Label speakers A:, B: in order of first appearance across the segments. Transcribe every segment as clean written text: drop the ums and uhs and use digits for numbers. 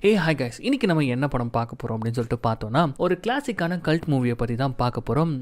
A: Hi guys, இன்னைக்கு நம்ம என்ன படம் பார்க்க போகிறோம் அப்படின்னு சொல்லிட்டு பார்த்தோன்னா ஒரு கிளாசிக்கான கல்ட் மூவியை பற்றி தான் பார்க்க போகிறோம்.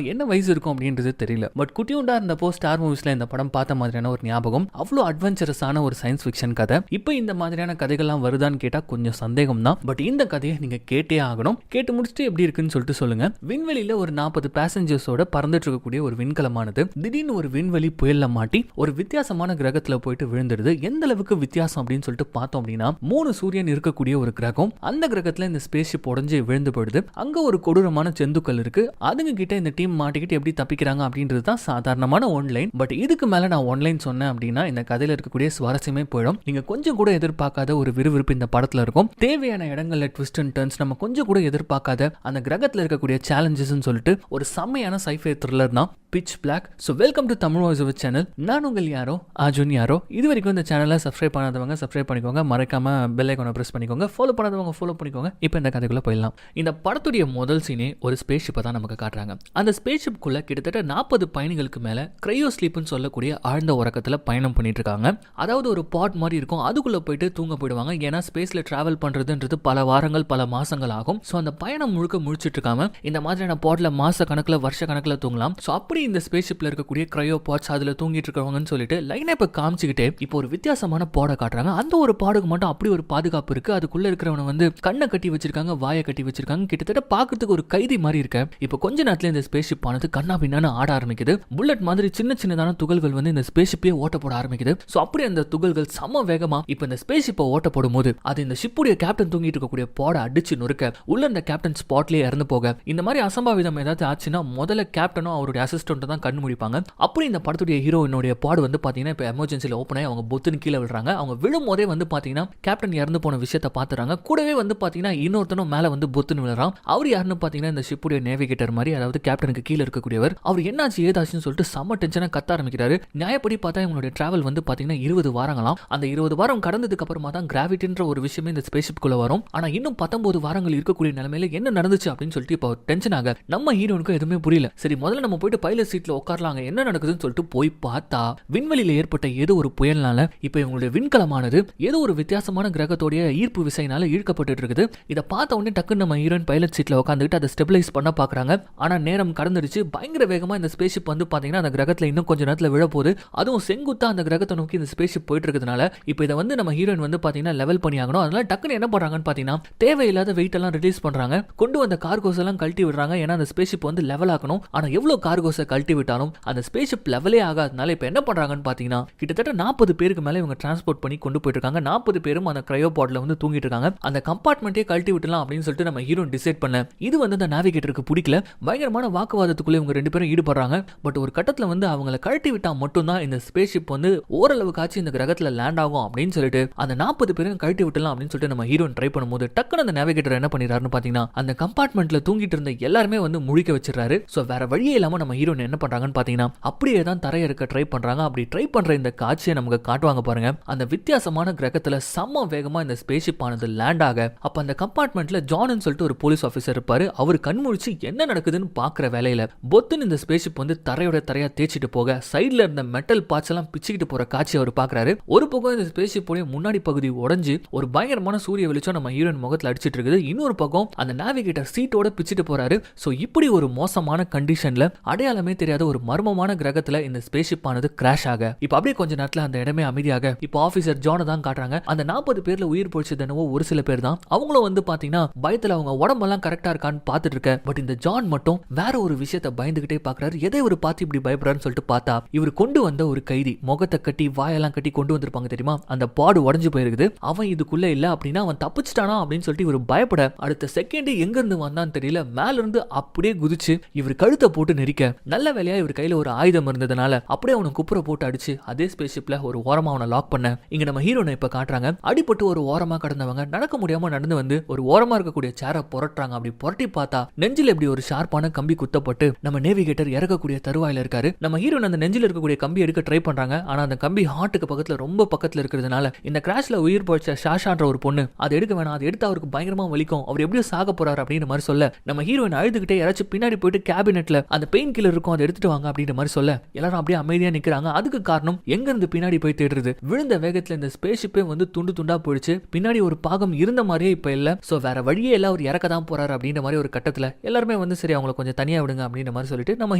A: என்ன வயசு இருக்கும் அப்படின்றது தெரியல, பட் குட்டியுண்டா இருந்தப்போ ஸ்டார் மூவிஸில் இந்த படம் பார்த்த மாதிரியான ஒரு ஞாபகம். அவ்வளோ அட்வென்ச்சரஸான ஒரு சயின்ஸ் ஃபிக்ஷன் கதை. இப்போ இந்த மாதிரியான கதைகள்லாம் வருதான்னு கேட்டால் கொஞ்சம் சந்தேகம் தான். பட் இந்த கதையை நீங்கள் கேட்டே ஆகணும். கேட்டு முடிச்சுட்டு எப்படி இருக்குன்னு சொல்லிட்டு சொல்லுங்க. விண்வெளியில் ஒரு 40 பேசஞ்சர்ஸோட பறந்துட்டு இருக்கக்கூடிய ஒரு விண்கலமானது திடீர்னு ஒரு விண்வெளி புயல்ல மாட்டி ஒரு வித்தியாசமான கிரகத்தில் போயிட்டு விழுந்துடுது. எந்த அளவுக்கு வித்தியாசம் அப்படின்னு சொல்லிட்டு பார்த்தோம் அப்படின்னா 3 சூரியன் இருக்கக்கூடிய ஒரு கிரகம். அந்த கிரகத்துல இந்த ஸ்பேஸ் ஷிப் உடைஞ்சு விழுந்து போயிடுது. அங்க ஒரு கொடூரமான ஜந்துக்கள் இருக்கு. அதுங்க கிட்ட இந்த டீம் மாட்டிக்கிட்டு எப்படி தப்பிக்கிறாங்க அப்படின்றது தான் சாதாரணமான ஒன்லைன். பட் இதுக்கு மேல நான் ஒன்லைன் சொன்னேன் அப்படின்னா இந்த கதையில இருக்கக்கூடிய சுவாரஸ்யமே போயிடும். நீங்க கொஞ்சம் கூட எதிர்பார்க்காத ஒரு விறுவிறுப்பு இந்த படத்துல இருக்கும். தேவையான இடங்கள்ல ட்விஸ்ட் அண்ட் டர்ன்ஸ், நம்ம கொஞ்சம் கூட எதிர்பார்க்காத அந்த கிரகத்துல இருக்கக்கூடிய சேலஞ்சஸ் சொல்லிட்டு ஒரு செம்மையான சைஃபை த்ரில்லர் தான் Pitch Black. So welcome to Tamil voice over channel. நான் உங்கள் யாரோ அர்ஜுன் யாரோ. இது வரைக்கும் இந்த சேனலை சப்ஸ்கிரைப் பண்ணாதவங்க சப்ஸ்கிரைப் பண்ணிக்கோங்க. மறக்காம பெல் ஐகானை பிரஸ் பண்ணிக்கோங்க. ஃபாலோ பண்ணாதவங்க ஃபாலோ பண்ணிக்கோங்க. இப்போ இந்த கதைக்குள்ள போயிடலாம். இந்த படத்துடைய முதல் சீனே ஒரு ஸ்பேஸ் ஷிப்பை தான் நமக்கு காட்டுறாங்க. அந்த ஸ்பேஸ் ஷிப்புக்குள்ள கிட்டத்தட்ட 40 பயணிகளுக்கு மேல கிரையோ ஸ்லீப்னு சொல்லக்கூடிய ஆழ்ந்த உறக்கத்தில் பயணம் பண்ணிட்டு இருக்காங்க. அதாவது ஒரு பாட் மாதிரி இருக்கும், அதுக்குள்ள போயிட்டு தூங்க போயிடுவாங்க. ஏன்னா ஸ்பேஸ்ல டிராவல் பண்றதுன்றது பல வாரங்கள் பல மாசங்கள் ஆகும். ஸோ அந்த பயணம் முழுக்க முடிச்சிட்டு இருக்காம இந்த மாதிரியான பாட்ல மாச கணக்கில் வருஷ கணக்கில் தூங்கலாம். ஸோ அப்படி இந்த ஸ்பேஸ் ஷிப்ல இருக்கக்கூடிய கிரையோ பாட்ஸ் அதுல தூங்கிட்டு இருக்கவங்கன்னு சொல்லிட்டு லைனை இப்ப காமிச்சுக்கிட்டே இப்போ ஒரு வித்தியாசமான பாடை காட்டுறாங்க. அந்த ஒரு பாடுக்கு மட்டும் அப்படி ஒரு பாதுகாப்பு இருக்கு. அதுக்குள்ள இருக்கிறவனை வந்து கண்ணை கட்டி வச்சிருக்காங்க, வாயை கட்டி வச்சிருக்காங்க. கிட்டத்தட்ட பாக்கிறதுக்கு ஒரு கைதி மாதிரி இருக்க. இப்போ கொஞ்ச நேரத்துல இந்த ஸ்பேஸ் ஷிப் ஆனது கண்ணா பின்னான்னு ஆட ஆரம்பிக்குது. புல்லட் மாதிரி சின்ன சின்னதான துகள்கள் வந்து இந்த ஸ்பேஸ் ஷிப்பே ஓட்ட போட ஆரம்பிக்குது. ஸோ அப்படி அந்த துகள்கள் சம வேகமா இப்போ இந்த ஸ்பேஸ் ஷிப்பை ஓட்ட போடும் போது அது இந்த ஷிப்புடைய கேப்டன் தூங்கிட்டு இருக்கக்கூடிய பாடை அடிச்சு நொறுக்க உள்ள இந்த கேப்டன் ஸ்பாட்லயே இறந்து போக. இந்த மாதிரி அசம்பாவிதம் ஏதாவது ஆச்சுன்னா முதல்ல கேப்டனும் அவருடைய அசிஸ்டன்ட் தான் கண்ணு முடிப்பாங்க. அப்படி இந்த படத்துடைய ஹீரோயினுடைய பாடு வந்து பாத்தீங்கன்னா இப்போ எமர்ஜென்சியில் ஓப்பன் ஆகி அவங்க பொத்துன்னு கீழே விழுறாங்க. அவங்க விழும் போதே வந்து பாத்தீங்கன்னா கேப்டன் இறந்து போன விஷயத்தை பாத்துறாங்க. கூடவே வந்து பாத்தீங்கன்னா இன்னொருத்தனும் மேல வந்து பொத்துன்னு விழுறான். அவர் யாருன்னு பாத்தீங்கன்னா இந்த ஷிப்புடைய நேவிகேட்டர் மாதிரி, அதாவது கேப்டனுக்கு கீழே இருக்கக்கூடியவர். அவர் என்னாச்சு ஏதாச்சுன்னு சொல்லிட்டு செம்ம டென்ஷனா கத்த ஆரம்பிக்கிறாரு. நியாயப்படி பார்த்தா இவங்களுடைய டிராவல் வந்து பாத்தீங்கன்னா 20 வாரங்களாம். அந்த 20 வாரம் கடந்ததுக்கு அப்புறமா தான் கிராவிட்டின்ற ஒரு விஷயமே இந்த ஸ்பேஸ் ஷிப்குள்ள வரும். ஆனா இன்னும் 19 வாரங்கள் இருக்கக்கூடிய நிலைமையில என்ன நடந்துச்சு அப்படின்னு சொல்லிட்டு இப்போ டென்ஷன் ஆக நம்ம ஹீரோனுக்கு எதுவுமே புரியல. சரி முதல்ல நம்ம போயிட்டு பைலட் சீட்ல உட்காரலாங்க, என்ன நடக்குதுன்னு சொல்லிட்டு போய் பார்த்தா விண்வெளியில ஏற்பட்ட ஏதோ ஒரு புயல்னால இப்ப இவங்களுடைய விண்கலமானது ஏதோ ஒரு வித்தியாசமான கிரகத்தோடைய ஈர்ப்பு விசையினால ஈர்க்கப்பட்டு இருக்குது. இதை பார்த்த உடனே டக்குன்னு நம்ம ஹீரோயின் பைலட் சீட்ல உட்காந்துட்டு அதை ஸ்டெபிலைஸ் பண்ண பாக்குறாங்க. ஆனா நேரம் கடந்துடுச்சு. பயங்கர வேகமா இந்த ஸ்பேஸ் ஷிப் வந்து பாத்தீங்கன்னா அந்த கிரகத்துல இன்னும் கொஞ்ச நேரத்துல விழ போகுது. அதுவும் செங்குத்தா அந்த கிரகத்தை நோக்கி இந்த ஸ்பேஸ் ஷிப் போயிட்டு இருக்கிறதுனால இப்போ இதை வந்து நம்ம ஹீரோயின் வந்து பாத்தீங்கன்னா லெவல் பண்ணி ஆகணும். அதனால டக்குன்னு என்ன பண்றாங்கன்னு பாத்தீங்கன்னா தேவையில்லாத வெயிட் எல்லாம் ரிலீஸ் பண்றாங்க. கொண்டு வந்த கார்கோஸ் எல்லாம் கழட்டி விடுறாங்க. ஏன்னா அந்த ஸ்பேஸ் ஷிப் வந்து லெவல் ஆகணும். ஆனா எவ்வளவு கார்கோஸை கழட்டி விட்டாலும் அந்த ஸ்பேஸ் ஷிப் லெவலே ஆகாதனால இப்போ என்ன பண்றாங்கன்னு பாத்தீங்கன்னா கிட்டத்தட்ட 40 பேருக்கு மேல இவங்க டிரான்ஸ்போர்ட் பண்ணி கொண்டு போயிட்டு இருக்காங்க. 40 பேரும் அந்த கிரையோபாட்ல வந்து தூங்கிட்டு இருக்காங்க. அந்த கம்பார்ட்மெண்ட்டே கழட்டி விட்டலாம் அப்படின்னு சொல்லிட்டு நம்ம ஹீரோ டிசைட் பண்ண. இது வந்து அந்த நேவிகேட்டருக்கு பிடிக்கல. பயங்கரமான வாக்குவாதத்துக்குள்ள இவங்க 2 பேரும் ஈடுபடுறாங்க. பட் ஒரு கட்டத்துல வந்து அவங்களை கழட்டி விட்டா மட்டும்தான் இந்த ஸ்பேஸ் ஷிப் வந்து ஓரளவுக்காச்சும் இந்த கிரகத்துல லேண்ட் ஆகும் அப்படின்னு சொல்லிட்டு அந்த 40 பேரும் கழட்டி விட்டலாம் அப்படின்னு சொல்லிட்டு நம்ம ஹீரோ ட்ரை பண்ணும்போது டக்குன்னு அந்த நேவிகேட்டர் என்ன பண்ணிடுறாருன்னு பாத்தீங்கன்னா அந்த கம்பார்ட்மெண்ட்ல தூங்கிட்டு இருந்த எல்லாருமே வந்து முழிக்க வச்சிடறாரு. சோ வேற வழியே இல்லாம நம்ம ஹீரோ என்ன பண்றாங்கன்னு பாத்தீங்கன்னா அப்படியே தான் தரைய இருக்க ட்ரை பண்றாங்க. அப்படி ட்ரை பண்ற இந்த காட்சியை நமக்கு காட்டுவாங்க பாருங்க. அந்த வித்தியாசமான கிரகத்துல செம்ம வேகமா இந்த ஸ்பேஸ் ஷிப் ஆனது லேண்ட் ஆக அப்ப அந்த கம்பார்ட்மெண்ட்ல ஜான்னு சொல்லிட்டு ஒரு போலீஸ் ஆபீசர் இருப்பாரு. அவர் கண்முழிச்சு என்ன நடக்குதுன்னு பாக்குற வேலையில பொத்துன்னு இந்த ஸ்பேஸ் ஷிப் வந்து தரையோட தரையா தேய்ச்சிட்டு போக சைடுல இருந்த மெட்டல் பார்ட்ஸ் எல்லாம் பிச்சுக்கிட்டு போற காட்சி அவர் பாக்குறாரு. ஒரு பக்கம் இந்த ஸ்பேஸ் ஷிப் முன்னாடி பகுதி உடைஞ்சு ஒரு பயங்கரமான சூரிய வெளிச்சம் நம்ம ஹீரோயின் முகத்துல அடிச்சிட்டு இருக்குது. இன்னொரு பக்கம் அந்த நேவிகேட்டர் சீட்டோட பிச்சுட்டு போறாரு. சோ இப்படி ஒரு மோசமான கண்டிஷன்ல அடையாளமே தெரியாத ஒரு மர்மமான கிரகத்துல இந்த ஸ்பேஸ் ஷிப் ஆனது கிராஷ் ஆக இப்ப அப்படியே கொஞ்ச நேரத்துல அந்த இடமே அமைதியாக இப்ப ஆபீசர் ஜானை தான் காட்டுறாங்க. அந்த 40 பேர்ல உயிர் போயிடுச்சது என்னவோ ஒரு சில பேர் தான். அவங்களும் வந்து பாத்தீங்கன்னா பயத்துல அவங்க உடம்பெல்லாம் கரெக்டா இருக்கான்னு பாத்துட்டு இருக்க. பட் இந்த ஜான் மட்டும் வேற ஒரு விஷயத்தை பயந்துகிட்டே பாக்குறாரு. எதை ஒரு பார்த்து இப்படி பயப்படுறான்னு சொல்லிட்டு பார்த்தா இவர் கொண்டு வந்த ஒரு கைதி முகத்தை கட்டி வாயெல்லாம் கட்டி கொண்டு வந்திருப்பாங்க தெரியுமா, அந்த பாடு உடஞ்சு போயிருக்குது. அவன் இதுக்குள்ள இல்ல அப்படின்னா அவன் தப்பிச்சிட்டானா அப்படின்னு சொல்லிட்டு இவர் பயப்பட அடுத்த செகண்ட் எங்க இருந்து வந்தான்னு தெரியல மேல இருந்து அப்படியே குதிச்சு இவர் கழுத்தை போட்டு நெரிக்க. நல்ல வேலையா இவர் கையில ஒரு ஆயுதம் இருந்ததுனால அப்படியே அவனை குப்புற போட்டு அடிச்சு அதே ஸ்பேஸ் ஷிப்ல ஒரு ஓரமா அவனை லாக் பண்ண. இங்க நம்ம ஹீரோனை இப்ப காட்டுறாங்க. அடிபட்டு ஒரு ஓரமா கடந்தவங்க நடக்க முடியாம நடந்து வந்து ஒரு ஓரமா இருக்கக்கூடிய சேரை புரட்டுறாங்க. அப்படி புரட்டி பார்த்தா நெஞ்சில இப்படி ஒரு ஷார்ப்பான கம்பி குத்தப்பட்டு நம்ம நேவிகேட்டர் இறக்கக்கூடிய தருவாயில இருக்காரு. நம்ம ஹீரோன் அந்த நெஞ்சில இருக்கக்கூடிய கம்பி எடுக்க ட்ரை பண்றாங்க. ஆனா அந்த கம்பி ஹார்ட்டுக்கு பக்கத்துல ரொம்ப பக்கத்துல இருக்கிறதுனால இந்த கிராஷ்ல உயிர் போயிச்ச ஷாஷான்ற ஒரு பொண்ணு அதை எடுக்க வேணாம், அதை எடுத்து அவருக்கு பயங்கரமா வலிக்கும், அவர் எப்படியும் சாக போறாரு அப்படின்ற மாதிரி சொல்ல நம்ம ஹீரோயின் அழுதுகிட்டே யாராச்சும் பின்னாடி போயிட்டு கேபினெட்ல அந்த பெயின் கில்லர் இருக்கும் அதை எடுத்துட்டு வாங்க அப்படின்ற மாதிரி சொல்ல எல்லாரும் அப்படியே அமைதியா நிக்கிறாங்க. அதுக்கு காரணம் எங்க இருந்து பின்னாடி போய் தேடுறது. விழுந்த வேகத்துல இந்த ஸ்பேஸ் ஷிப்பே வந்து துண்டு துண்டா போயிடுச்சு. பின்னாடி ஒரு பாகம் இருந்த மாதிரியே இப்ப இல்ல. சோ வேற வழியே இல்ல, அவர் இறக்க தான் போறாரு அப்படின்ற மாதிரி ஒரு கட்டத்துல எல்லாருமே வந்து சரி அவங்களை கொஞ்சம் தனியா விடுங்க அப்படின்ற மாதிரி சொல்லிட்டு நம்ம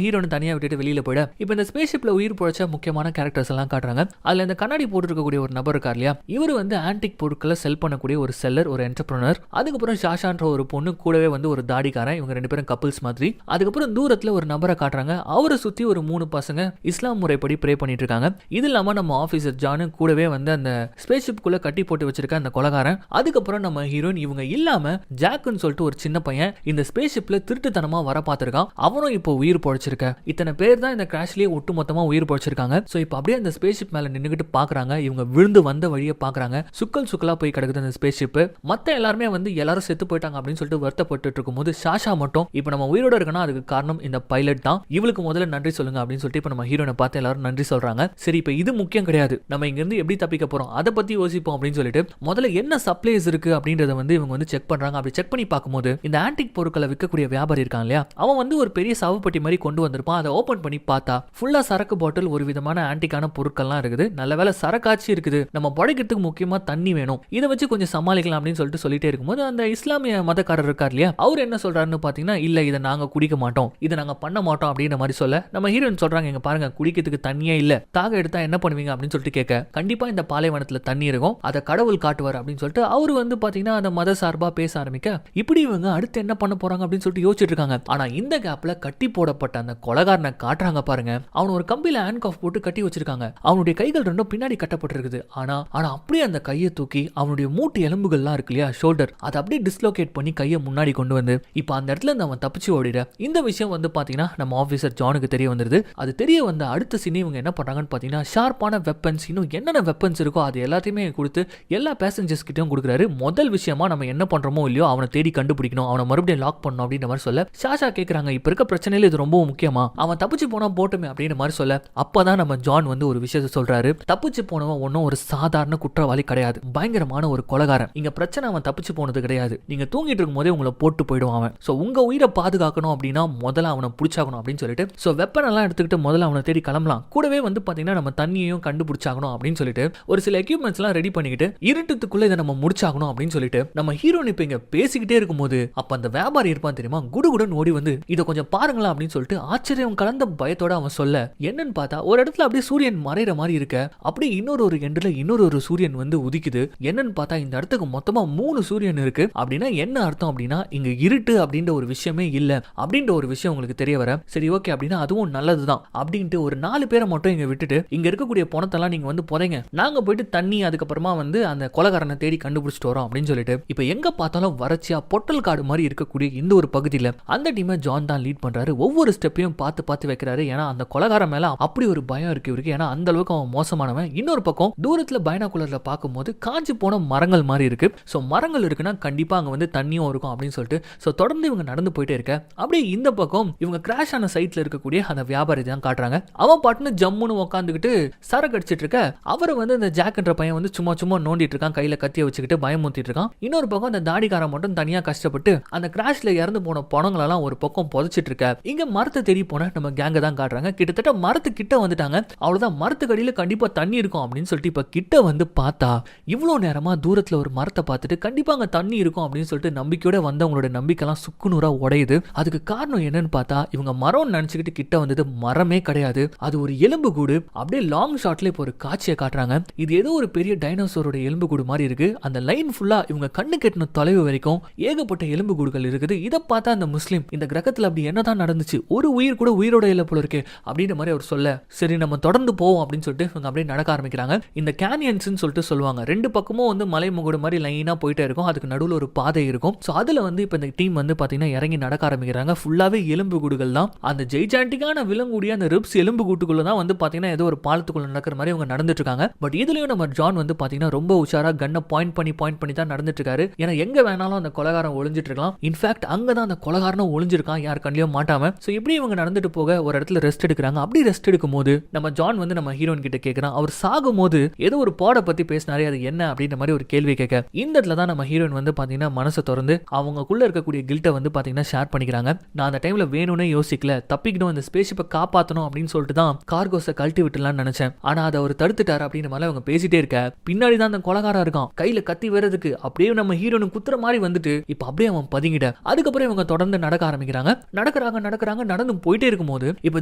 A: ஹீரோனை தனியா விட்டுட்டு வெளியில போயிட இப்ப இந்த ஸ்பேஸ் ஷிப்ல உயிர் பொழைச்ச முக்கியமான கேரக்டர்ஸ் எல்லாம் காட்டுறாங்க. அதுல இந்த கண்ணாடி போட்டு இருக்கக்கூடிய ஒரு நபர் இருக்கார் இல்லையா, இவர் வந்து ஆன்டிக் பொருட்களை செல் பண்ணக்கூடிய ஒரு செல்லர், ஒரு என்டர்பிரனர். அதுக்கப்புறம் ஷாஷான்ற ஒரு பொண்ணு கூடவே வந்து ஒரு தாடிக்காரன், இவங்க 2 பேரும் கப்பிள்ஸ் மாதிரி. அதுக்கப்புறம் தூரத்துல ஒரு நபரை காட்டுறாங்க, அவரை சுத்தி ஒரு 3 பசங்க இஸ்லாம் முறைப்படி ப்ரே பண்ணிட்டு இருக்காங்க. இது இல்லாம நம்ம ஆபீசர் ஜானு கூடவே வந்து அந்த ஸ்பேஸ் ஷிப்குள்ள கட்டி போட்டு வச்சிருக்க அந்த கொலகாரன். அதுக்கப்புறம் நம்ம ஹீரோயின். இவங்க இல்லாம ஜாக்குன்னு சொல்லிட்டு ஒரு சின்ன பையன் இந்த ஸ்பேஸ் ஷிப்ல திருட்டுத்தனமா வர பார்த்திருக்கான். அவனும் இப்போ உயிர் பொழைச்சிருக்க. இத்தனை பேர் தான் இந்த கிராஷ்லயே ஒட்டு மொத்தமா உயிர் பொழைச்சிருக்காங்க. சோ இப்போ அப்படியே அந்த ஸ்பேஸ் ஷிப் மேல நின்னுகிட்டு பாக்குறாங்க. இவங்க விழுந்து வந்த வழியை பாக்குறாங்க. சுக்கல் சுக்கலா போய் கிடக்குது அந்த ஸ்பேஸ் ஷிப். மத்த எல்லாருமே வந்து எல்லாரும் செத்து போயிட்டாங்க அப்படின்னு சொல்லிட்டு வருத்தப்பட்டு இருக்கும்போது ஷாஷா மட்டும் இப்போ நம்ம உயிரோட இருக்கணும், அதுக்கு காரணம் இந்த பைலட் தான், இவளுக்கு முதல்ல நன்றி சொல்லுங்க அப்படின்னு சொல்லிட்டு இப்போ நம்ம ஹீரோனை பார்த்து எல்லாரும் நன்றி சொல்றாங்க. சரி இப்போ இது முக்கியம் கிடையாது, நம்ம இங்க இருந்து எப்படி தப்பிக்க போறோம் அதை பத்தி யோசிப்போம் அப்படின்னு சொல்லிட்டு முதல்ல என்ன சப்ளைஸ் இருக்கு அப்படின்றத வந்து இவங்க வந்து செக் பண்றாங்க. அப்படி செக் பண்ணி பார்க்கும்போது இந்த ஆன்டிக் பொருட்களை விற்கக்கூடிய வியாபாரி இருக்கான் இல்லையா, அவன் வந்து ஒரு பெரிய சவப்பட்டி மாதிரி கொண்டு வந்திருப்பான். அதை ஓபன் பண்ணி பார்த்தா ஃபுல்லா சரக்கு பாட்டில், ஒரு விதமான ஆன்டிக்கான பொருட்கள்லாம் இருக்குது. நல்ல வேலை சரக்காட்சி இருக்குது, நம்ம படைக்கிறதுக்கு முக்கியமா தண்ணி வேணும், இதை வச்சு கொஞ்சம் சமாளிக்கலாம் அப்படின்னு சொல்லிட்டு சொல்லிட்டே இருக்கும்போது அந்த இஸ்லாமிய மதக்காரர் இருக்கார் இல்லையா, அவர் என்ன சொல்றாருன்னு பாத்தீங்கன்னா, இல்ல இதை நாங்க குடிக்க மாட்டோம், இதை நாங்க பண்ண மாட்டோம் அப்படின்ற மாதிரி சொல்ல நம்ம ஹீரோயின் சொல்றாங்க, எங்க பாருங்க குடிக்கிறதுக்கு தண்ணியே இல்ல, தாக எடுத்தா என்ன பண்ணுவீங்க அப்படின்னு சொல்லிட்டு கேட்க, கண்டிப்பா இந்த பாலைவனத்துல தண்ணி இருக்கும், அதை கடவுள் காட்டுவார் அப்படின்னு சொல்லிட்டு அவரு வந்து பாத்தீங்கன்னா அந்த மத சார்பா பேச ஆரம்பிக்க, இப்படி இவங்க அடுத்து என்ன பண்ண போறாங்க அப்படின்னு சொல்லிட்டு யோசிச்சுட்டு இருக்காங்க. ஆனா இந்த கேப்ல கட்டி போடப்பட்ட அந்த கொலகாரனை காட்டுறாங்க பாருங்க. அவன் ஒரு கம்பியில ஹேண்ட் கஃப் போட்டு கட்டி வச்சிருக்காங்க. அவனுடைய கைகள் ரெண்டும் பின்னாடி கட்டப்பட்டிருக்குது. ஆனா அப்படியே அந்த கையை தூக்கி அவனுடைய மூட்டு எலும்புகள்லாம் இருக்கு இல்லையா, ஷோல்டர், அதை அப்படியே டிஸ்லோகேட் பண்ணி கையை முன்னாடி கொண்டு வந்து இப்ப அந்த இடத்துல இருந்து அவன் தப்பிச்சு ஓடிட. இந்த விஷயம் வந்து பாத்தீங்கன்னா நம்ம ஆபீசர் ஜானுக்கு தெரிய வந்துருது. அது தெரிய வந்த அடுத்த சீனே இவங்க என்ன பண்றாங்கன்னு பாத்தீங்கன்னா, ஷார்ப்பான வெப்பன்ஸ், இன்னும் என்னென்ன வெப்பன்ஸ் இருக்கோ அது எல்லாத்தையுமே கொடுத்து எல்லா பேசஞ்சர்ஸ் கிட்டையும் கொடுக்குறாரு. முதல் விஷயமா நம்ம என்ன பண்றோமோ இல்லையோ அவனை தேடி கண்டுபிடிக்கணும், அவனை மறுபடியும் லாக் பண்ணணும் அப்படின்ற மாதிரி சொல்ல ஷாஷா கேட்கறாங்க, இப்ப இருக்க பிரச்சனையில இது ரொம்ப முக்கியமா, அவன் தப்பிச்சு போனா போட்டுமே அப்படின்ற மாதிரி சொல்ல, அப்பதான் நம்ம ஜான் வந்து ஒரு விஷயத்தை சொல்றாரு, தப்பிச்சு போனவன் ஒன்னும் ஒரு சாதாரண குற்றவாளி கிடையாது, பயங்கரமான ஒரு கொலகாரன். இங்க பிரச்சனை அவன் தப்பிச்சு போனது கிடையாது, நீங்க தூங்கிட்டு இருக்கும் போதே உங்களை போட்டு போயிடுவான் அவன். சோ உங்க உயிரை பாதுகாக்கணும் அப்படின்னா முதல்ல அவனை பிடிச்சாகணும் அப்படின்னு சொல்லிட்டு சோ வெப்பன் எல்லாம் எடுத்துக்கிட்டு முதல்ல அவனை தேடி கிளம்பலாம். கூடவே வந்து பாத்தீங்கன்னா நம்ம தண்ணியையும் கண்டுபிடிச்சாகணும் அப்படின்னு சொல்லிட்டு ஒரு சில எக்யூப்மெண்ட்ஸ் எல்லாம் ரெடி பண்ணிக்கிட்டு இருட்டுக்குள்ள இதை நம்ம முடிச்சாகணும் அப்படின்னு சொல்லிட்டு நம்ம ஹீரோயின் இப்ப இங்க பேசிக்கிட்டே இருக்கும்போது அப்ப அந்த வியாபாரி இருப்பான் தெரியுமா, குடுகுடன் ஓடி வந்து இதை கொஞ்சம் பாருங்களா அப்படின்னு சொல்லிட்டு ஆச்சரியம் கலந்த பயத்தோட அவன் சொல்ல, என்னன்னு பார்த்தா ஒரு இடத்துல அப்படியே சூரியன் மறைற மாதிரி இருக்க, அப்படியே இன்னொரு எண்டுல இன்னொரு சூரியன் வந்து உதிக்குது. என்னன்னு பார்த்தா இந்த இடத்துக்கு மொத்தமா 3 சூரியன் இருக்கு. அப்படின்னா என்ன அர்த்தம் அப்படின்னா இங்க இருட்டு அப்படின்ற ஒரு விஷயமே இல்ல அப்படின்ற ஒரு விஷயம் உங்களுக்கு தெரிய வர, சரி ஓகே அப்படின்னா அதுவும் நல்லதுதான் அப்படின்ட்டு ஒரு 4 பேரை மட்டும் இங்க விட்டுட்டு இங்க இருக்கக்கூடிய பணத்தெல்லாம் நீங்க வந்து புதைங்க, நாங்க போயிட்டு தண்ணி அதுக்கப்புறமா வந்து அந்த கொலகாரனை தேடி கண்டுபிடிச்சிட்டு வரோம் அப்படின்னு சொல்லிட்டு இப்ப எங்க பார்த்தாலும் வறட்சியா பொட்டல் காடு மாதிரி இருக்கக்கூடிய இந்த ஒரு பகுதியில அந்த டீமை ஜான் தான் லீட் பண்றாரு. ஒவ்வொரு ஸ்டெப்பையும் பார்த்து வைக்கிறாரு. ஏன்னா அந்த கொலகாரன் மேல அப்படி ஒரு பயம் இருக்கு இவருக்கு, ஏன்னா அந்த அளவுக்கு அவன் மோசமானவன். இன்னொரு பக்கம் தூரத்துல பைனாகுலர்ல பார்க்கும்போது காஞ்சி போன மரங்கள் மாதிரி இருக்கு. சோ மரங்கள் இருக்குன்னா கண்டிப்பா அங்க வந்து தண்ணியும் இருக்கும் அப்படின்னு சொல்லிட்டு சோ தொடர்ந்து இவங்க நடந்து போயிட்டே இருக்க, அப்படியே இந்த பக்கம் இவங்க கிராஷ் ஆன சைட்ல இருக்கக்கூடிய அந்த வியாபாரி தான் காட்டுறாங்க. அவன் பாட்டுன்னு ஜம்முன்னு உட்காந்துக்கிட்டு சரக்கு அடிச்சிட்டு இருக்க, அவரை வந்து இந்த ஜாக்ன்ற பையன் வந்து சும்மா நோண்டிட்டு இருக்கான், கையில கத்திய வச்சுக்கிட்டு பயமுத்திட்டு இருக்கான். இன்னொரு பக்கம் அந்த தாடிக்காரன் மட்டும் தனியா கஷ்டப்பட்டு அந்த கிராஷ்ல இறந்து போன பணங்களெல்லாம் ஒரு பக்கம் புதைச்சிட்டு இருக்க. இங்க மரத்தை தேடி போன நம்ம கேங்க தான் காட்டுறாங்க. கிட்டத்தட்ட மரத்து கிட்ட வந்துட்டாங்க. அவ்வளவுதான், மரத்துக்கு அடியில கண்டிப்பா தண்ணி இருக்கும் அப்படின்னு சொல்லிட்டு இப்ப கிட்ட வந்து பார்த்தா இவ்வளவு நேரமா தூரத்துல ஒரு மரத்தை பார்த்துட்டு கண்டிப்பா அங்க தண்ணி இருக்கும் அப்படின்னு சொல்லிட்டு நம்பிக்கையோட வந்தவங்களோட நம்பிக்கைலாம் சுக்குநூறா உடையுது. அதுக்கு காரணம் என்னன்னு பார்த்தா இவங்க மரம் நினைச்சுக்கிட்டு கிட்ட வந்தது மரமே கிடையாது, அது ஒரு எலும்பு கூடு. அப்படியே லாங் ஷாட்ல இப்போ ஒரு காட்சியை காட்டுறாங்க. இது ஏதோ ஒரு பெரிய டைனோசரோட எலும்பு கூடு மாதிரி இருக்கு. அந்த லைன் ஃபுல்லா இவங்க கண்ணு கெட்டின தொலைவு வரைக்கும் ஏகப்பட்ட எலும்பு கூடுகள் இருக்குது. இதை பார்த்தா அந்த முஸ்லீம் இந்த கிரகத்துல அப்படி என்னதான் நடந்துச்சு, ஒரு உயிர் கூட உயிரோட இல்ல போல இருக்கு அப்படின்ற மாதிரி அவர் சொல்ல, சரி நம்ம தொடர்ந்து போவோம் அப்படின்னு சொல்லிட்டு இவங்க அப்படியே நடக்க ஆரம்பிக்கிறாங்க. இந்த கேனியன்ஸ் சொல்லிட்டு சொல்லுவாங்க, 2 பக்கமும் வந்து மலை முகடு மாதிரி லைனா போயிட்டே இருக்கும், அதுக்கு நடுவில் ஒரு பாதை இருக்கும். சோ அதுல வந்து இப்ப இந்த டீம் வந்து பாத்தீங்கன்னா இறங்கி நடக்க ஆரம்பிக்கிறாங்க. ஃபுல்லாவே எலும்பு கூடுகள் தான். அந்த ஜெய்ஜாண்டிக்கான விலங்குடைய அந்த ரிப்ஸ் எலும்பு கூட்டுக்குள்ள தான் வந்து பாத்தீங்கன்னா ஏதோ ஒரு பாலத்துக்குள்ள நடக்கிற மாதிரி அவங்க நடந்துட்டு இருக்காங்க. பட் இதுலயும் நம்ம ஜான் வந்து பாத்தீங்கன்னா ரொம்ப உஷாரா கண்ணை பாயிண்ட் பண்ணி தான் நடந்துட்டு இருக்காரு. ஏன்னா எங்க வேணாலும் அந்த கொலகாரன் ஒளிஞ்சிட்டு இருக்கலாம். இன்ஃபேக்ட் அங்கதான் அந்த கொலகாரனும் ஒளிஞ்சிருக்கான், யார் கண்ணிலையும் மாட்டாம. சோ இப்படி இவங்க நடந்துட்டு போக ஒரு இடத்துல ரெஸ்ட் எடுக்கிறாங்க. அப்படி ரெஸ்ட் எடுக்கும் போது நம்ம ஜான் வந்து நம்ம ஹீரோயின் கிட்ட கேட்கிறான், அவர் சாகும் போது ஏதோ ஒரு பாட பத்தி பேசினாரு, அது என்ன அப்படின்ற மாதிரி ஒரு கேள்வி கேட்க, இந்த இடத்துல தான் நம்ம ஹீரோயின் வந்து பாத்தீங்கன்னா மனசை திறந்து அவங்களுக்குள்ள இருக்கக்கூடிய கில்ட்டை வந்து பாத்தீங்கன்னா ஷேர் பண்ணிக்கிறாங்க. நான் அந்த டைம்ல வேணும்னே யோசிக்கல, தப்பிக்கணும், இந்த ஸ்பேஸ்ஷிப்பை காப்பாற்றணும் அப்படின்னு சொல்லிட்டு தான் கார்கோஸை கழட்டி விட்டுலாம்னு நினைச்சேன். ஆனா அதை அவர் தடுத்துட்டாரு அப்படின்ற மாதிரி அவங்க பேசிட்டே இருக்க, பின்னாடி தான் அந்த கொலகாரா இருக்கான், கையில கையில கத்தி வரதுக்கு அப்படியே நம்ம ஹீரோனு குத்துற மாதிரி வந்துட்டு இப்ப அப்படியே அவன் பதுங்கிட. அதுக்கப்புறம் இவங்க தொடர்ந்து நடக்க ஆரம்பிக்கிறாங்க. நடக்கிறாங்க நடந்து போயிட்டே இருக்கும்போது இப்ப